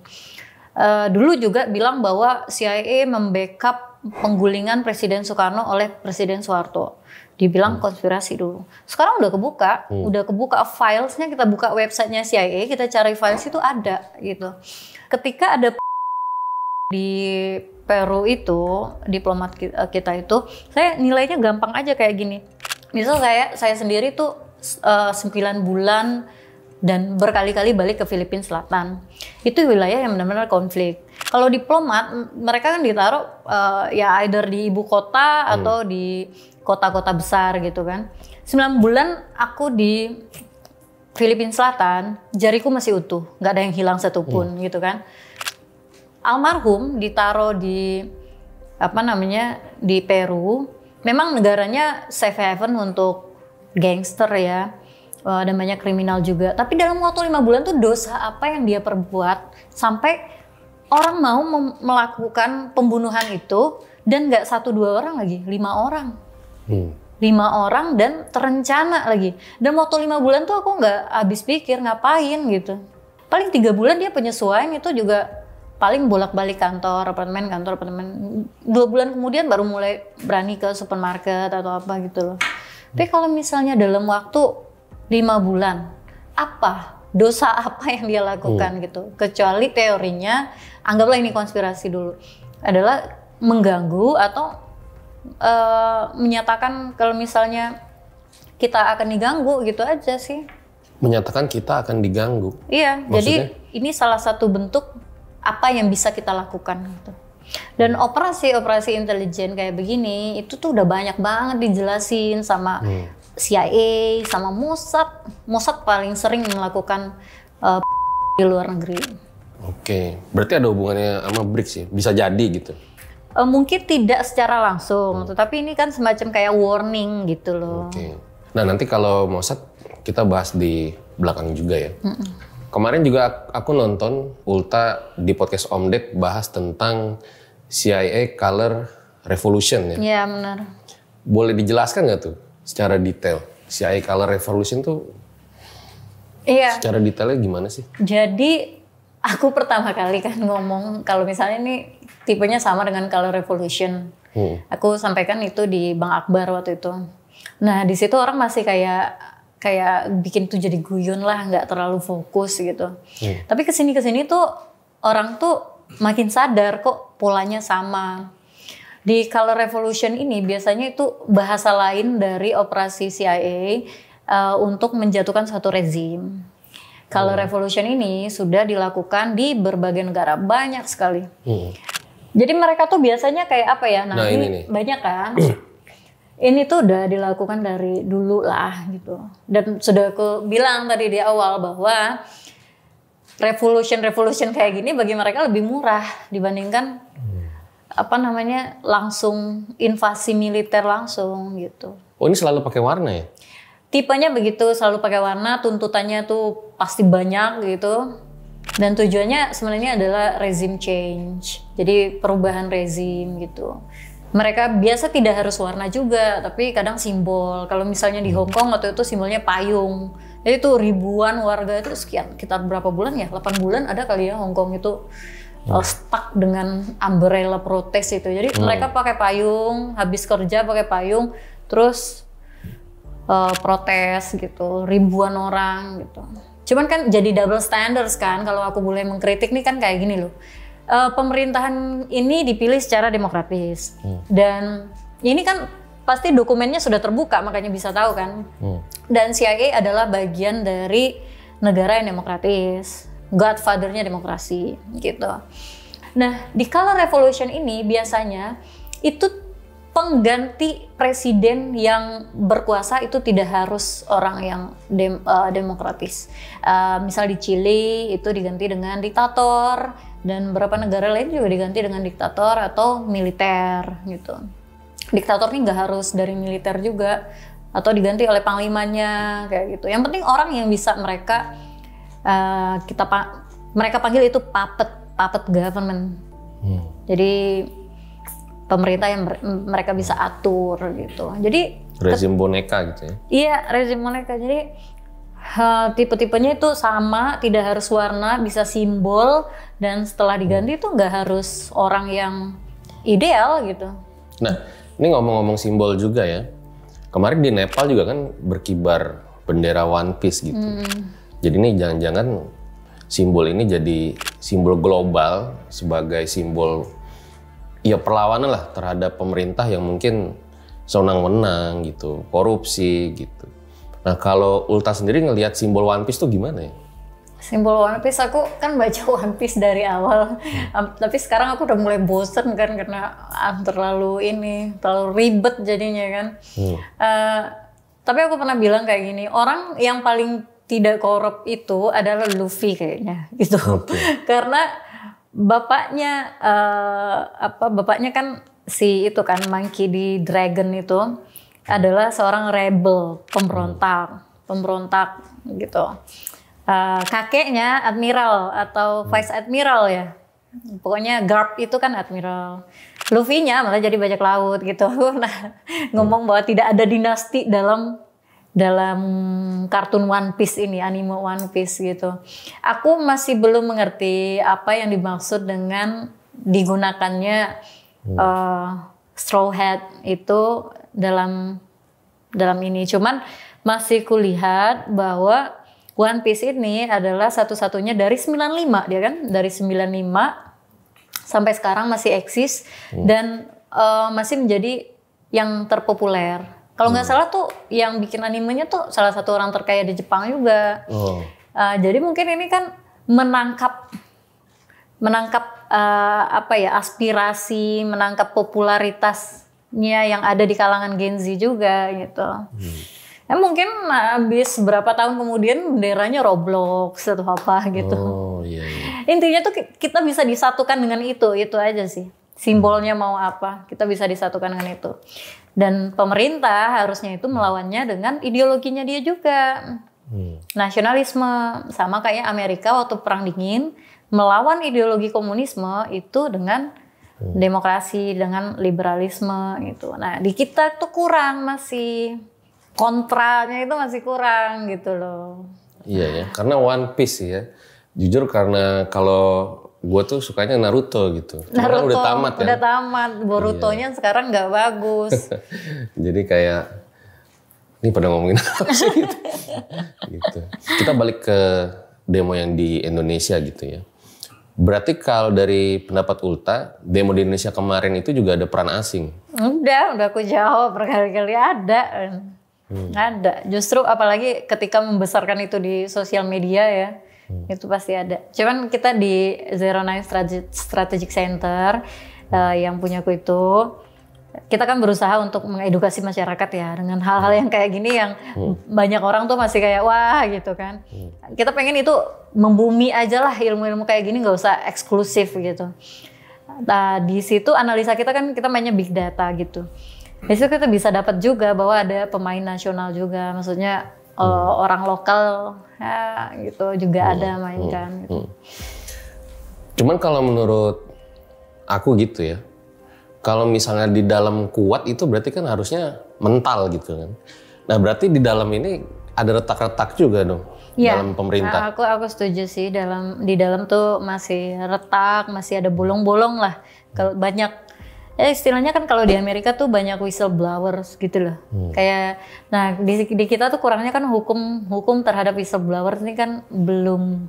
Dulu juga bilang bahwa CIA membackup penggulingan Presiden Soekarno oleh Presiden Soeharto. Dibilang konspirasi dulu. Sekarang udah kebuka filesnya, kita buka websitenya CIA, kita cari files itu ada gitu. Ketika ada di Peru itu, diplomat kita itu, saya nilainya gampang aja kayak gini. Misal saya sendiri tuh 9 bulan dan berkali-kali balik ke Filipina Selatan. Itu wilayah yang benar-benar konflik. Kalau diplomat, mereka kan ditaruh ya either di ibu kota atau di kota-kota besar gitu kan. 9 bulan aku di Filipina Selatan, jariku masih utuh, nggak ada yang hilang satupun gitu kan. Almarhum ditaruh di di Peru. Memang negaranya safe haven untuk gangster ya, dan banyak kriminal juga. Tapi dalam waktu 5 bulan tuh dosa apa yang dia perbuat sampai orang mau melakukan pembunuhan itu, dan nggak 1-2 orang lagi, 5 orang. 5 orang dan terencana lagi. Dan waktu 5 bulan tuh aku nggak habis pikir ngapain gitu. Paling 3 bulan dia penyesuaian, itu juga paling bolak-balik kantor, apartemen. 2 bulan kemudian baru mulai berani ke supermarket atau apa gitu loh. Tapi kalau misalnya dalam waktu 5 bulan, dosa apa yang dia lakukan gitu. Kecuali teorinya, anggaplah ini konspirasi dulu, adalah mengganggu atau menyatakan kalau misalnya kita akan diganggu gitu aja sih. Menyatakan kita akan diganggu? Iya, maksudnya? Jadi ini salah satu bentuk apa yang bisa kita lakukan gitu. Dan operasi-operasi intelijen kayak begini itu tuh udah banyak banget dijelasin sama CIA, sama Mossad. Mossad paling sering melakukan di luar negeri. Oke, berarti ada hubungannya sama BRICS ya? Bisa jadi gitu? Mungkin tidak secara langsung, tetapi ini kan semacam kayak warning gitu loh. Oke. Nah nanti kalau Mossad kita bahas di belakang juga ya. Kemarin juga aku nonton Ulta di podcast Om Ded bahas tentang CIA Color Revolution ya. Iya benar. Boleh dijelaskan nggak tuh secara detail CIA Color Revolution tuh? Iya. Secara detailnya gimana sih? Jadi aku pertama kali kan ngomong kalau misalnya ini tipenya sama dengan Color Revolution. Aku sampaikan itu di Bang Akbar waktu itu. Nah di situ orang masih kayak bikin itu jadi guyon lah, nggak terlalu fokus gitu. Tapi kesini tuh orang tuh makin sadar kok polanya sama. Di Color Revolution ini biasanya itu bahasa lain dari operasi CIA untuk menjatuhkan suatu rezim. Color Revolution ini sudah dilakukan di berbagai negara, banyak sekali. Jadi mereka tuh biasanya kayak apa ya? Nah ini banyak kan. Ini tuh udah dilakukan dari dulu lah gitu. Dan sudah aku bilang tadi di awal bahwa revolution kayak gini bagi mereka lebih murah dibandingkan langsung invasi militer langsung gitu. Oh ini selalu pakai warna ya? Tipenya begitu, selalu pakai warna, tuntutannya tuh pasti banyak gitu. Dan tujuannya sebenarnya adalah regime change. Jadi perubahan rezim gitu. Mereka biasa tidak harus warna juga, tapi kadang simbol. Kalau misalnya di Hong Kong waktu itu simbolnya payung. Jadi tuh ribuan warga itu sekitar berapa bulan ya? 8 bulan ada kali ya Hong Kong itu stuck dengan umbrella protes itu. Jadi mereka pakai payung, habis kerja pakai payung, terus protes gitu, ribuan orang gitu. Cuman kan jadi double standards kan, kalau aku boleh mengkritik nih kan kayak gini loh. Pemerintahan ini dipilih secara demokratis. Dan ini kan pasti dokumennya sudah terbuka, makanya bisa tahu kan. Dan CIA adalah bagian dari negara yang demokratis, godfather-nya demokrasi gitu. Nah, di Color Revolution ini biasanya itu pengganti presiden yang berkuasa itu tidak harus orang yang demokratis. Misal di Chili itu diganti dengan diktator, dan beberapa negara lain juga diganti dengan diktator atau militer gitu. Diktator ini nggak harus dari militer juga, atau diganti oleh panglimanya kayak gitu. Yang penting orang yang bisa mereka panggil itu puppet government. Jadi pemerintah yang mereka bisa atur gitu. Jadi rezim boneka gitu ya. Iya, rezim boneka. Jadi Tipe-tipenya itu sama, tidak harus warna, bisa simbol, dan setelah diganti itu nggak harus orang yang ideal gitu. Nah, ini ngomong-ngomong simbol juga ya. Kemarin di Nepal juga kan berkibar bendera One Piece gitu. Jadi ini jangan-jangan simbol ini jadi simbol global sebagai simbol ya perlawanan lah terhadap pemerintah yang mungkin sewenang-wenang gitu, korupsi gitu. Nah, kalau Ulta sendiri ngelihat simbol One Piece tuh gimana ya? Simbol One Piece, aku kan baca One Piece dari awal, tapi sekarang aku udah mulai bosen kan karena terlalu ribet jadinya kan. Tapi aku pernah bilang kayak gini, orang yang paling tidak korup itu adalah Luffy kayaknya gitu. Karena bapaknya bapaknya kan si itu kan Monkey D. Dragon itu adalah seorang rebel, pemberontak gitu. Kakeknya admiral atau vice admiral ya. Pokoknya Garp itu kan admiral. Luffy-nya malah jadi bajak laut gitu. Nah, ngomong bahwa tidak ada dinasti dalam kartun One Piece ini, anime One Piece gitu. Aku masih belum mengerti apa yang dimaksud dengan digunakannya Straw Hat itu dalam ini. Cuman masih kulihat bahwa One Piece ini adalah satu-satunya dari 95 dia kan, dari 95 sampai sekarang masih eksis dan masih menjadi yang terpopuler. Kalau nggak salah tuh yang bikin animenya tuh salah satu orang terkaya di Jepang juga. Jadi mungkin ini kan menangkap aspirasi, menangkap popularitasnya yang ada di kalangan Gen Z juga gitu. Mungkin habis berapa tahun kemudian benderanya Roblox atau apa gitu. Intinya tuh kita bisa disatukan dengan itu aja sih. Simbolnya mau apa, kita bisa disatukan dengan itu. Dan pemerintah harusnya itu melawannya dengan ideologinya dia juga. Nasionalisme, sama kayak Amerika waktu Perang Dingin melawan ideologi komunisme itu dengan demokrasi, dengan liberalisme gitu. Nah, di kita tuh kurang, masih kontranya itu masih kurang gitu loh. Iya ya, karena One Piece ya. Jujur karena kalau gue tuh sukanya Naruto gitu. Naruto udah tamat kan. Udah tamat, Borutonya sekarang nggak bagus. Jadi kayak ini pada ngomongin apa sih gitu. Gitu. Kita balik ke demo yang di Indonesia gitu ya. Berarti kalau dari pendapat Ulta, demo di Indonesia kemarin itu juga ada peran asing? Udah aku jawab berkali-kali ada. Ada. Justru apalagi ketika membesarkan itu di sosial media ya, itu pasti ada. Cuman kita di Zero Nine Strategic Center yang punya aku itu, kita kan berusaha untuk mengedukasi masyarakat ya dengan hal-hal yang kayak gini yang banyak orang tuh masih kayak wah gitu kan. Kita pengen itu membumi aja lah, ilmu-ilmu kayak gini nggak usah eksklusif gitu. Nah, di situ analisa kita kan kita mainnya big data gitu. Di situ kita bisa dapat juga bahwa ada pemain nasional juga, maksudnya orang lokal ya, gitu juga ada mainkan. Gitu. Cuman kalau menurut aku gitu ya, kalau misalnya di dalam kuat itu berarti kan harusnya mental gitu kan. Nah berarti di dalam ini ada retak-retak juga dong ya, dalam pemerintah. Aku setuju sih, di dalam tuh masih retak, masih ada bolong-bolong lah. Kalau banyak istilahnya kan kalau di Amerika tuh banyak whistleblowers gitu loh. Kayak nah di kita tuh kurangnya kan hukum terhadap whistleblowers ini kan belum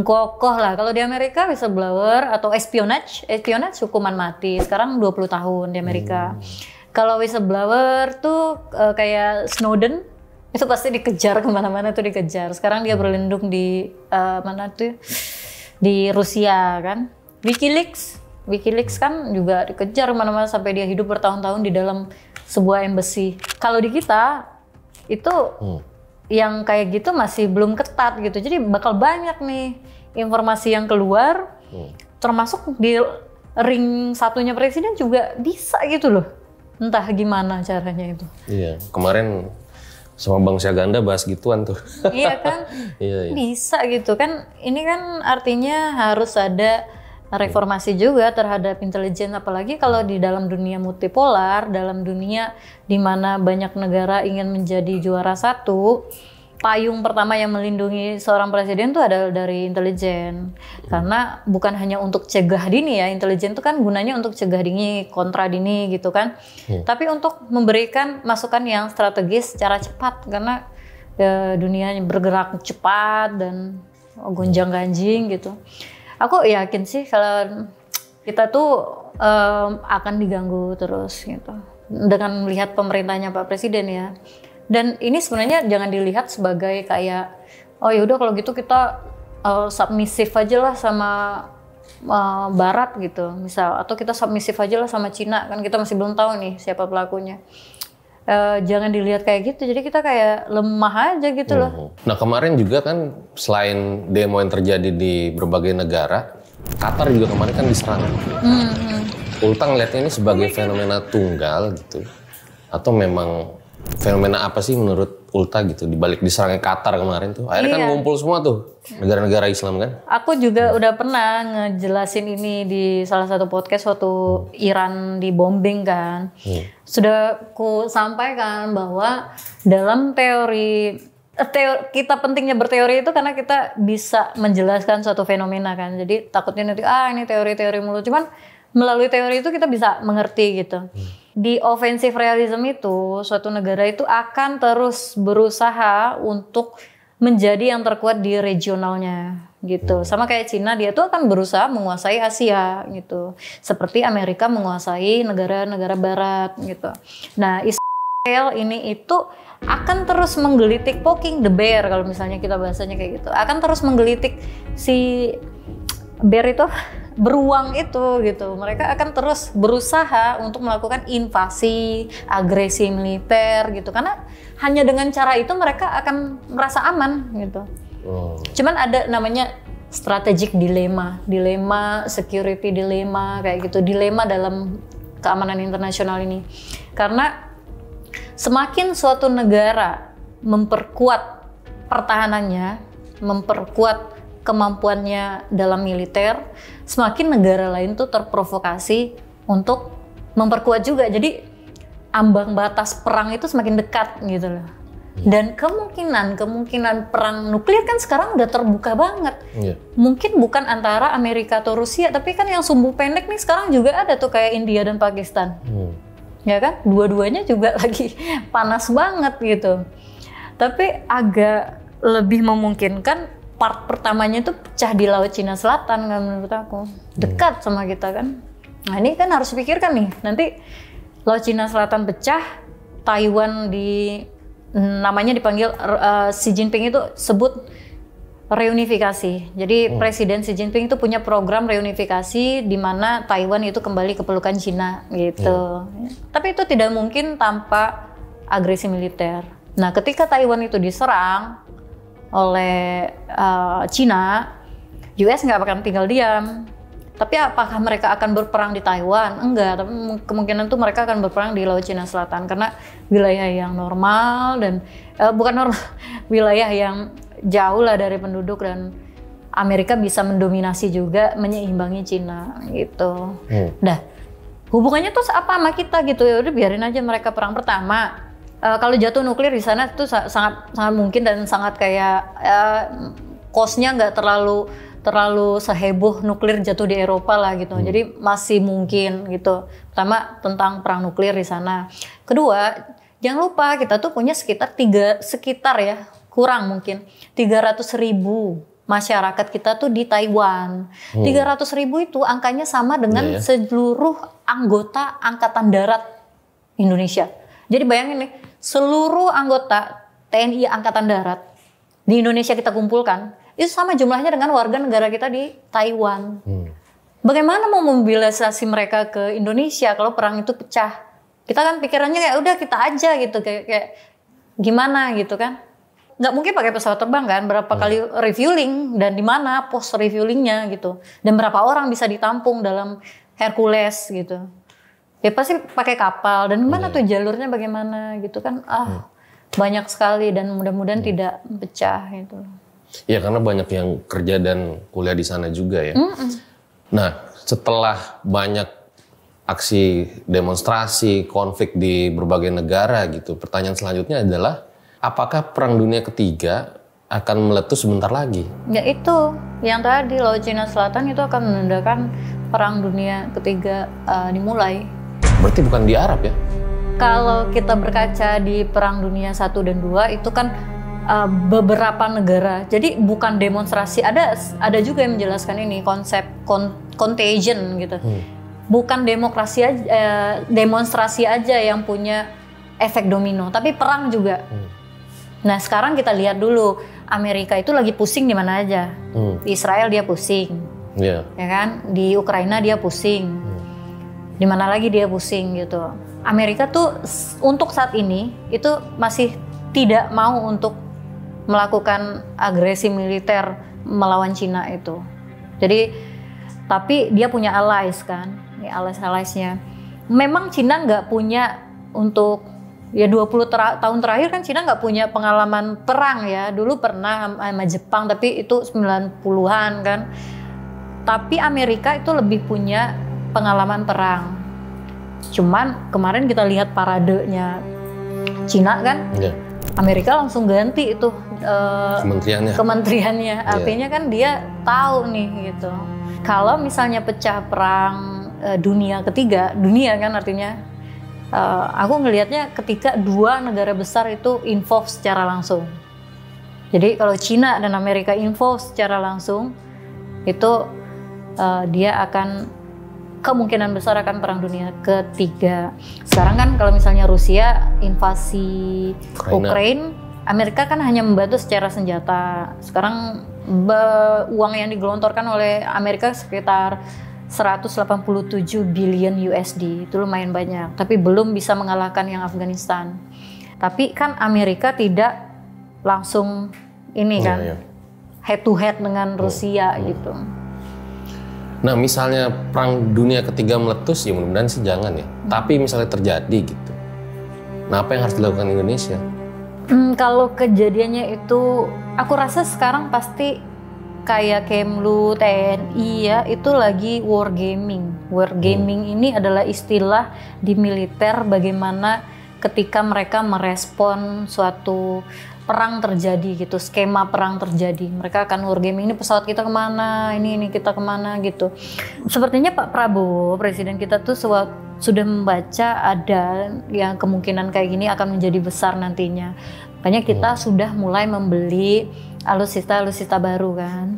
kokoh lah. Kalau di Amerika whistleblower atau espionage hukuman mati. Sekarang 20 tahun di Amerika. Kalau whistleblower tuh kayak Snowden itu pasti dikejar kemana-mana tuh dikejar. Sekarang dia berlindung di mana tuh di Rusia kan. WikiLeaks kan juga dikejar kemana-mana sampai dia hidup bertahun-tahun di dalam sebuah embassy. Kalau di kita itu yang kayak gitu masih belum ketat gitu. Jadi bakal banyak nih informasi yang keluar, termasuk di ring satunya presiden juga bisa gitu loh. Entah gimana caranya itu. Iya, kemarin sama Bang Syaganda bahas gituan tuh. Iya kan? Iya. Bisa gitu kan. Ini kan artinya harus ada reformasi juga terhadap intelijen, apalagi kalau di dalam dunia multipolar, dalam dunia di mana banyak negara ingin menjadi juara satu, payung pertama yang melindungi seorang presiden itu adalah dari intelijen. Karena bukan hanya untuk cegah dini ya, intelijen itu kan gunanya untuk cegah dini, kontra dini gitu kan. Tapi untuk memberikan masukan yang strategis secara cepat, karena dunia bergerak cepat dan gonjang-ganjing gitu. Aku yakin sih kalau kita tuh akan diganggu terus gitu dengan melihat pemerintahnya Pak Presiden ya. Dan ini sebenarnya jangan dilihat sebagai kayak oh yaudah kalau gitu kita submisif aja lah sama Barat gitu misal, atau kita submisif aja lah sama Cina, kan kita masih belum tahu nih siapa pelakunya. Jangan dilihat kayak gitu, jadi kita kayak lemah aja gitu loh. Nah kemarin juga kan selain demo yang terjadi di berbagai negara, Qatar juga kemarin kan diserang. Ulta ngeliatnya ini sebagai fenomena tunggal gitu, atau memang fenomena apa sih menurut Ulta gitu dibalik diserangnya Qatar kemarin tuh? Akhirnya kan ngumpul semua tuh negara-negara Islam kan? Aku juga udah pernah ngejelasin ini di salah satu podcast waktu Iran dibombing kan. Sudah ku sampaikan bahwa dalam teori kita pentingnya berteori itu karena kita bisa menjelaskan suatu fenomena kan. Jadi takutnya nanti ini teori-teori mulu, cuman melalui teori itu kita bisa mengerti gitu. Di offensive realism itu, suatu negara itu akan terus berusaha untuk menjadi yang terkuat di regionalnya gitu. Sama kayak Cina, dia tuh akan berusaha menguasai Asia gitu. Seperti Amerika menguasai negara-negara barat gitu. Nah, Israel ini itu akan terus menggelitik, poking the bear kalau misalnya kita bahasanya kayak gitu. Akan terus menggelitik si bear itu, beruang itu gitu. Mereka akan terus berusaha untuk melakukan invasi, agresi militer gitu. Karena hanya dengan cara itu mereka akan merasa aman gitu. Cuman ada namanya strategic dilema, security dilema kayak gitu. Dilema dalam keamanan internasional ini. Karena semakin suatu negara memperkuat pertahanannya, memperkuat kemampuannya dalam militer, semakin negara lain tuh terprovokasi untuk memperkuat juga. Jadi ambang batas perang itu semakin dekat gitu loh. Dan kemungkinan perang nuklir kan sekarang udah terbuka banget. Mungkin bukan antara Amerika atau Rusia, tapi kan yang sumbu pendek nih sekarang juga ada tuh kayak India dan Pakistan. Ya kan? Dua-duanya juga lagi panas banget gitu. Tapi agak lebih memungkinkan part pertamanya itu pecah di Laut Cina Selatan kan menurut aku. Dekat sama kita kan. Nah ini kan harus pikirkan nih, nanti Laut Cina Selatan pecah, Taiwan namanya dipanggil Xi Jinping itu sebut reunifikasi. Jadi Presiden Xi Jinping itu punya program reunifikasi di mana Taiwan itu kembali ke pelukan Cina gitu. Tapi itu tidak mungkin tanpa agresi militer. Nah ketika Taiwan itu diserang oleh Cina, US nggak akan tinggal diam. Tapi apakah mereka akan berperang di Taiwan? Enggak, tapi kemungkinan tuh mereka akan berperang di Laut Cina Selatan karena wilayah yang normal dan bukan normal, wilayah yang jauh lah dari penduduk, dan Amerika bisa mendominasi juga, menyeimbangi Cina gitu. Nah, hubungannya tuh apa sama kita gitu? Ya udah biarin aja mereka perang pertama. Kalau jatuh nuklir di sana itu sangat mungkin dan sangat kayak cost-nya nggak terlalu seheboh nuklir jatuh di Eropa lah gitu. Jadi masih mungkin gitu. Pertama tentang perang nuklir di sana. Kedua, jangan lupa kita tuh punya sekitar kurang mungkin 300.000 masyarakat kita tuh di Taiwan. 300.000 itu angkanya sama dengan seluruh anggota Angkatan Darat Indonesia. Jadi bayangin nih, seluruh anggota TNI Angkatan Darat di Indonesia kita kumpulkan, itu sama jumlahnya dengan warga negara kita di Taiwan. Bagaimana mau mobilisasi mereka ke Indonesia kalau perang itu pecah? Kita kan pikirannya kayak udah kita aja gitu, kayak gimana gitu kan? Nggak mungkin pakai pesawat terbang kan? Berapa kali refueling dan di mana pos refuelingnya gitu? Dan berapa orang bisa ditampung dalam Hercules gitu? Ya pasti pakai kapal, dan mana tuh jalurnya bagaimana gitu kan? Banyak sekali, dan mudah-mudahan tidak pecah gitu. Ya karena banyak yang kerja dan kuliah di sana juga ya. Nah setelah banyak aksi demonstrasi, konflik di berbagai negara gitu, pertanyaan selanjutnya adalah apakah Perang Dunia Ketiga akan meletus sebentar lagi? Ya itu, yang tadi Laut Cina Selatan itu akan menandakan Perang Dunia Ketiga dimulai. Berarti bukan di Arab ya? Kalau kita berkaca di Perang Dunia 1 dan 2 itu kan beberapa negara. Jadi bukan demonstrasi, ada juga yang menjelaskan ini konsep contagion gitu. Bukan demonstrasi aja yang punya efek domino, tapi perang juga. Nah, sekarang kita lihat dulu, Amerika itu lagi pusing di mana aja. Di Israel dia pusing. Ya kan? Di Ukraina dia pusing. Di mana lagi dia pusing gitu. Amerika tuh untuk saat ini itu masih tidak mau untuk melakukan agresi militer melawan Cina itu. Jadi tapi dia punya allies kan, ini allies-alliesnya. Memang Cina nggak punya untuk ya 20 tahun terakhir kan Cina nggak punya pengalaman perang ya. Dulu pernah sama Jepang tapi itu 90-an kan. Tapi Amerika itu lebih punya pengalaman perang. Cuman kemarin kita lihat paradenya Cina kan, Amerika langsung ganti itu kementeriannya. Artinya kan dia tahu nih gitu. Kalau misalnya pecah perang dunia ketiga, dunia kan artinya, aku ngelihatnya ketika dua negara besar itu involve secara langsung. Jadi kalau Cina dan Amerika involve secara langsung, itu dia akan kemungkinan besar akan perang dunia ketiga. Sekarang kan kalau misalnya Rusia invasi Ukraina, Amerika kan hanya membantu secara senjata. Sekarang uang yang digelontorkan oleh Amerika sekitar 187 billion USD, itu lumayan banyak. Tapi belum bisa mengalahkan yang Afghanistan. Tapi kan Amerika tidak langsung ini kan head to head dengan Rusia gitu. Nah misalnya perang dunia ketiga meletus ya mudah-mudahan sih jangan ya. Tapi misalnya terjadi gitu. Nah apa yang harus dilakukan Indonesia? Kalau kejadiannya itu aku rasa sekarang pasti kayak Kemlu, TNI ya itu lagi wargaming. Wargaming ini adalah istilah di militer bagaimana ketika mereka merespon suatu perang terjadi gitu, skema perang terjadi. Mereka akan wargaming, ini pesawat kita kemana, ini kita kemana gitu. Sepertinya Pak Prabowo, presiden kita tuh sudah membaca ada yang kemungkinan kayak gini akan menjadi besar nantinya. Makanya kita sudah mulai membeli alutsista baru kan.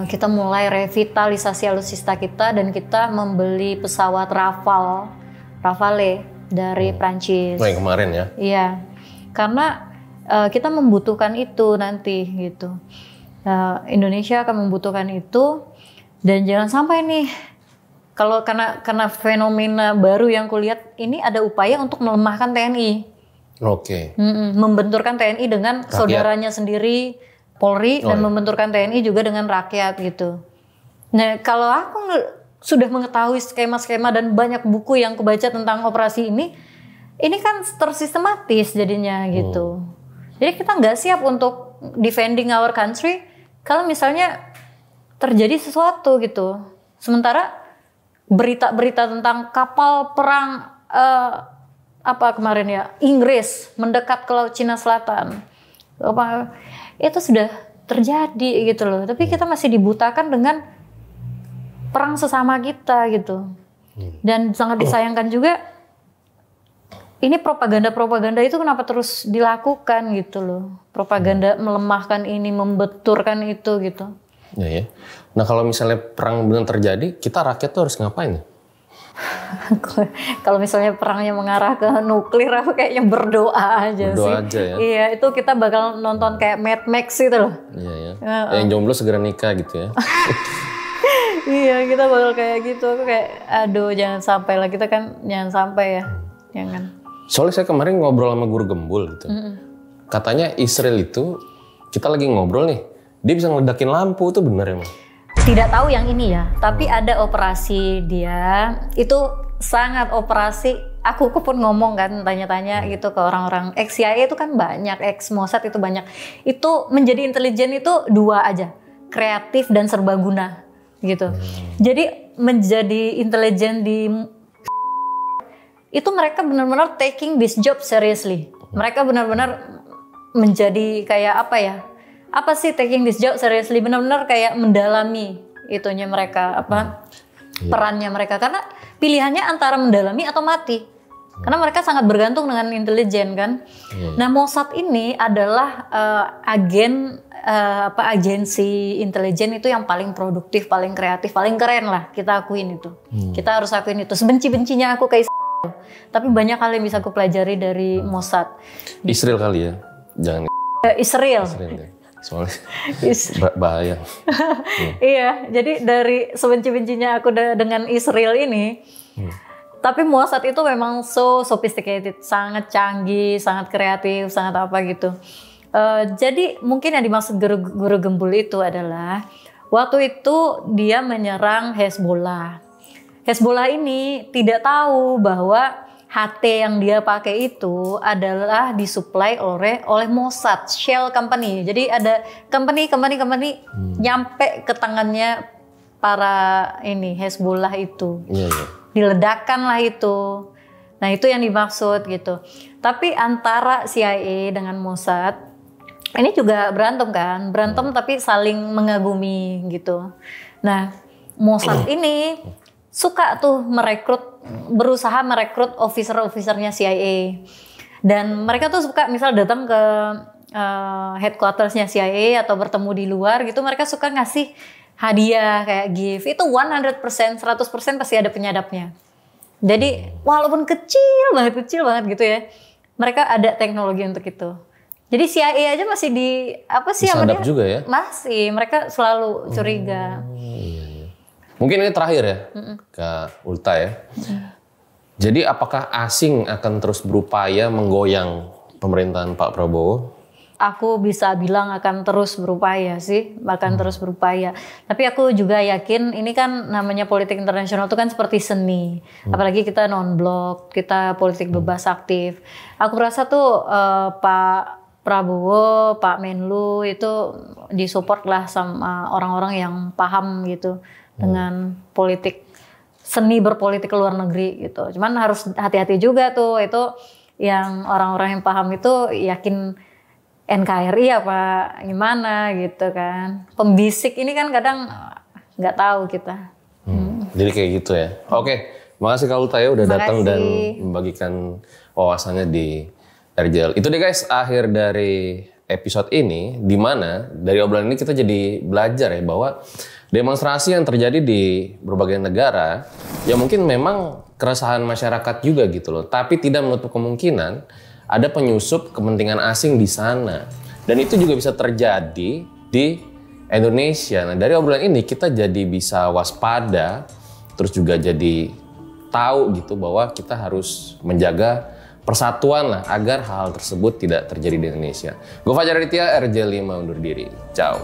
Kita mulai revitalisasi alutsista kita dan kita membeli pesawat Rafale dari Prancis. Oh yang kemarin ya? Iya, karena kita membutuhkan itu nanti gitu. Indonesia akan membutuhkan itu dan jangan sampai nih kalau karena fenomena baru yang kulihat ini ada upaya untuk melemahkan TNI. Oke. Membenturkan TNI dengan rakyat. Saudaranya sendiri Polri dan membenturkan TNI juga dengan rakyat gitu. Nah kalau aku sudah mengetahui skema-skema dan banyak buku yang kubaca tentang operasi ini kan tersistematis jadinya gitu. Jadi kita nggak siap untuk defending our country kalau misalnya terjadi sesuatu gitu. Sementara berita-berita tentang kapal perang kemarin ya Inggris mendekat ke Laut Cina Selatan, itu sudah terjadi gitu loh. Tapi kita masih dibutakan dengan perang sesama kita gitu. Dan sangat disayangkan juga. Ini propaganda itu kenapa terus dilakukan gitu loh. Propaganda melemahkan ini, membenturkan itu gitu. Ya. Nah kalau misalnya perang benar terjadi, kita rakyat tuh harus ngapain? Kalau misalnya perangnya mengarah ke nuklir, aku kayaknya berdoa aja ya? Iya, itu kita bakal nonton kayak Mad Max itu loh. Iya ya. Yang jomblo segera nikah gitu ya. Iya, kita bakal kayak gitu. Aku kayak, aduh jangan sampai lah. Kita kan jangan sampai ya. Jangan. Soalnya saya kemarin ngobrol sama guru gembul gitu. Katanya Israel itu, kita lagi ngobrol nih, dia bisa ngeledakin lampu, itu benar emang? Tidak tahu yang ini ya, tapi ada operasi dia, itu sangat operasi, aku pun ngomong kan, tanya-tanya gitu ke orang-orang ex-CIA itu kan banyak, ex-Mossad itu banyak. Itu menjadi intelijen itu dua aja, kreatif dan serbaguna gitu. Jadi menjadi intelijen di itu mereka benar-benar taking this job seriously. Mereka benar-benar menjadi kayak apa ya? Apa sih taking this job seriously, benar-benar kayak mendalami itunya mereka, perannya mereka, karena pilihannya antara mendalami atau mati. Karena mereka sangat bergantung dengan intelijen kan. Nah, Mossad ini adalah agensi intelijen itu yang paling produktif, paling kreatif, paling keren lah, kita akuin itu. Kita harus akuin itu. Sebenci-bencinya aku kayak tapi banyak hal yang bisa aku pelajari dari Mossad. Israel kali ya, jangan Israel ya. Soalnya bahaya. Iya, jadi dari sebenci-bencinya aku dengan Israel ini, tapi Mossad itu memang so sophisticated, sangat canggih, sangat kreatif, sangat apa gitu. Jadi mungkin yang dimaksud guru gembul itu adalah waktu itu dia menyerang Hezbollah. Hezbollah ini tidak tahu bahwa HT yang dia pakai itu adalah disuplai oleh Mossad, shell company. Jadi ada company nyampe ke tangannya para ini Hezbollah itu. Diledakkan lah itu. Nah, itu yang dimaksud gitu. Tapi antara CIA dengan Mossad ini juga berantem kan? Berantem tapi saling mengagumi gitu. Nah, Mossad ini suka tuh berusaha merekrut officer-officernya CIA. Dan mereka tuh suka misal datang ke headquartersnya CIA atau bertemu di luar gitu, mereka suka ngasih hadiah kayak gift. Itu 100%, 100% pasti ada penyadapnya. Jadi walaupun kecil banget gitu ya, mereka ada teknologi untuk itu. Jadi CIA aja masih sama dia juga ya? Masih, mereka selalu curiga. Mungkin ini terakhir ya, Kak Ulta ya. Jadi apakah asing akan terus berupaya menggoyang pemerintahan Pak Prabowo? Aku bisa bilang akan terus berupaya sih, terus berupaya. Tapi aku juga yakin ini kan namanya politik internasional itu kan seperti seni. Apalagi kita non-blok, kita politik bebas aktif. Aku rasa tuh Pak Prabowo, Pak Menlu itu disupport lah sama orang-orang yang paham gitu dengan politik, seni berpolitik ke luar negeri gitu. Cuman harus hati-hati juga tuh, itu yang orang-orang yang paham itu yakin NKRI apa gimana gitu kan. Pembisik ini kan kadang nggak tahu kita. Jadi kayak gitu ya. Oke, makasih Kak Ulta ya udah datang dan membagikan wawasannya di RJL. Itu deh guys, akhir dari episode ini, di mana dari obrolan ini kita jadi belajar ya bahwa demonstrasi yang terjadi di berbagai negara ya mungkin memang keresahan masyarakat juga gitu loh, tapi tidak menutup kemungkinan ada penyusup kepentingan asing di sana. Dan itu juga bisa terjadi di Indonesia. Nah, dari obrolan ini kita jadi bisa waspada, terus juga jadi tahu gitu bahwa kita harus menjaga persatuan lah agar hal tersebut tidak terjadi di Indonesia. Gue Fajar Aditya, RJ5 undur diri. Ciao.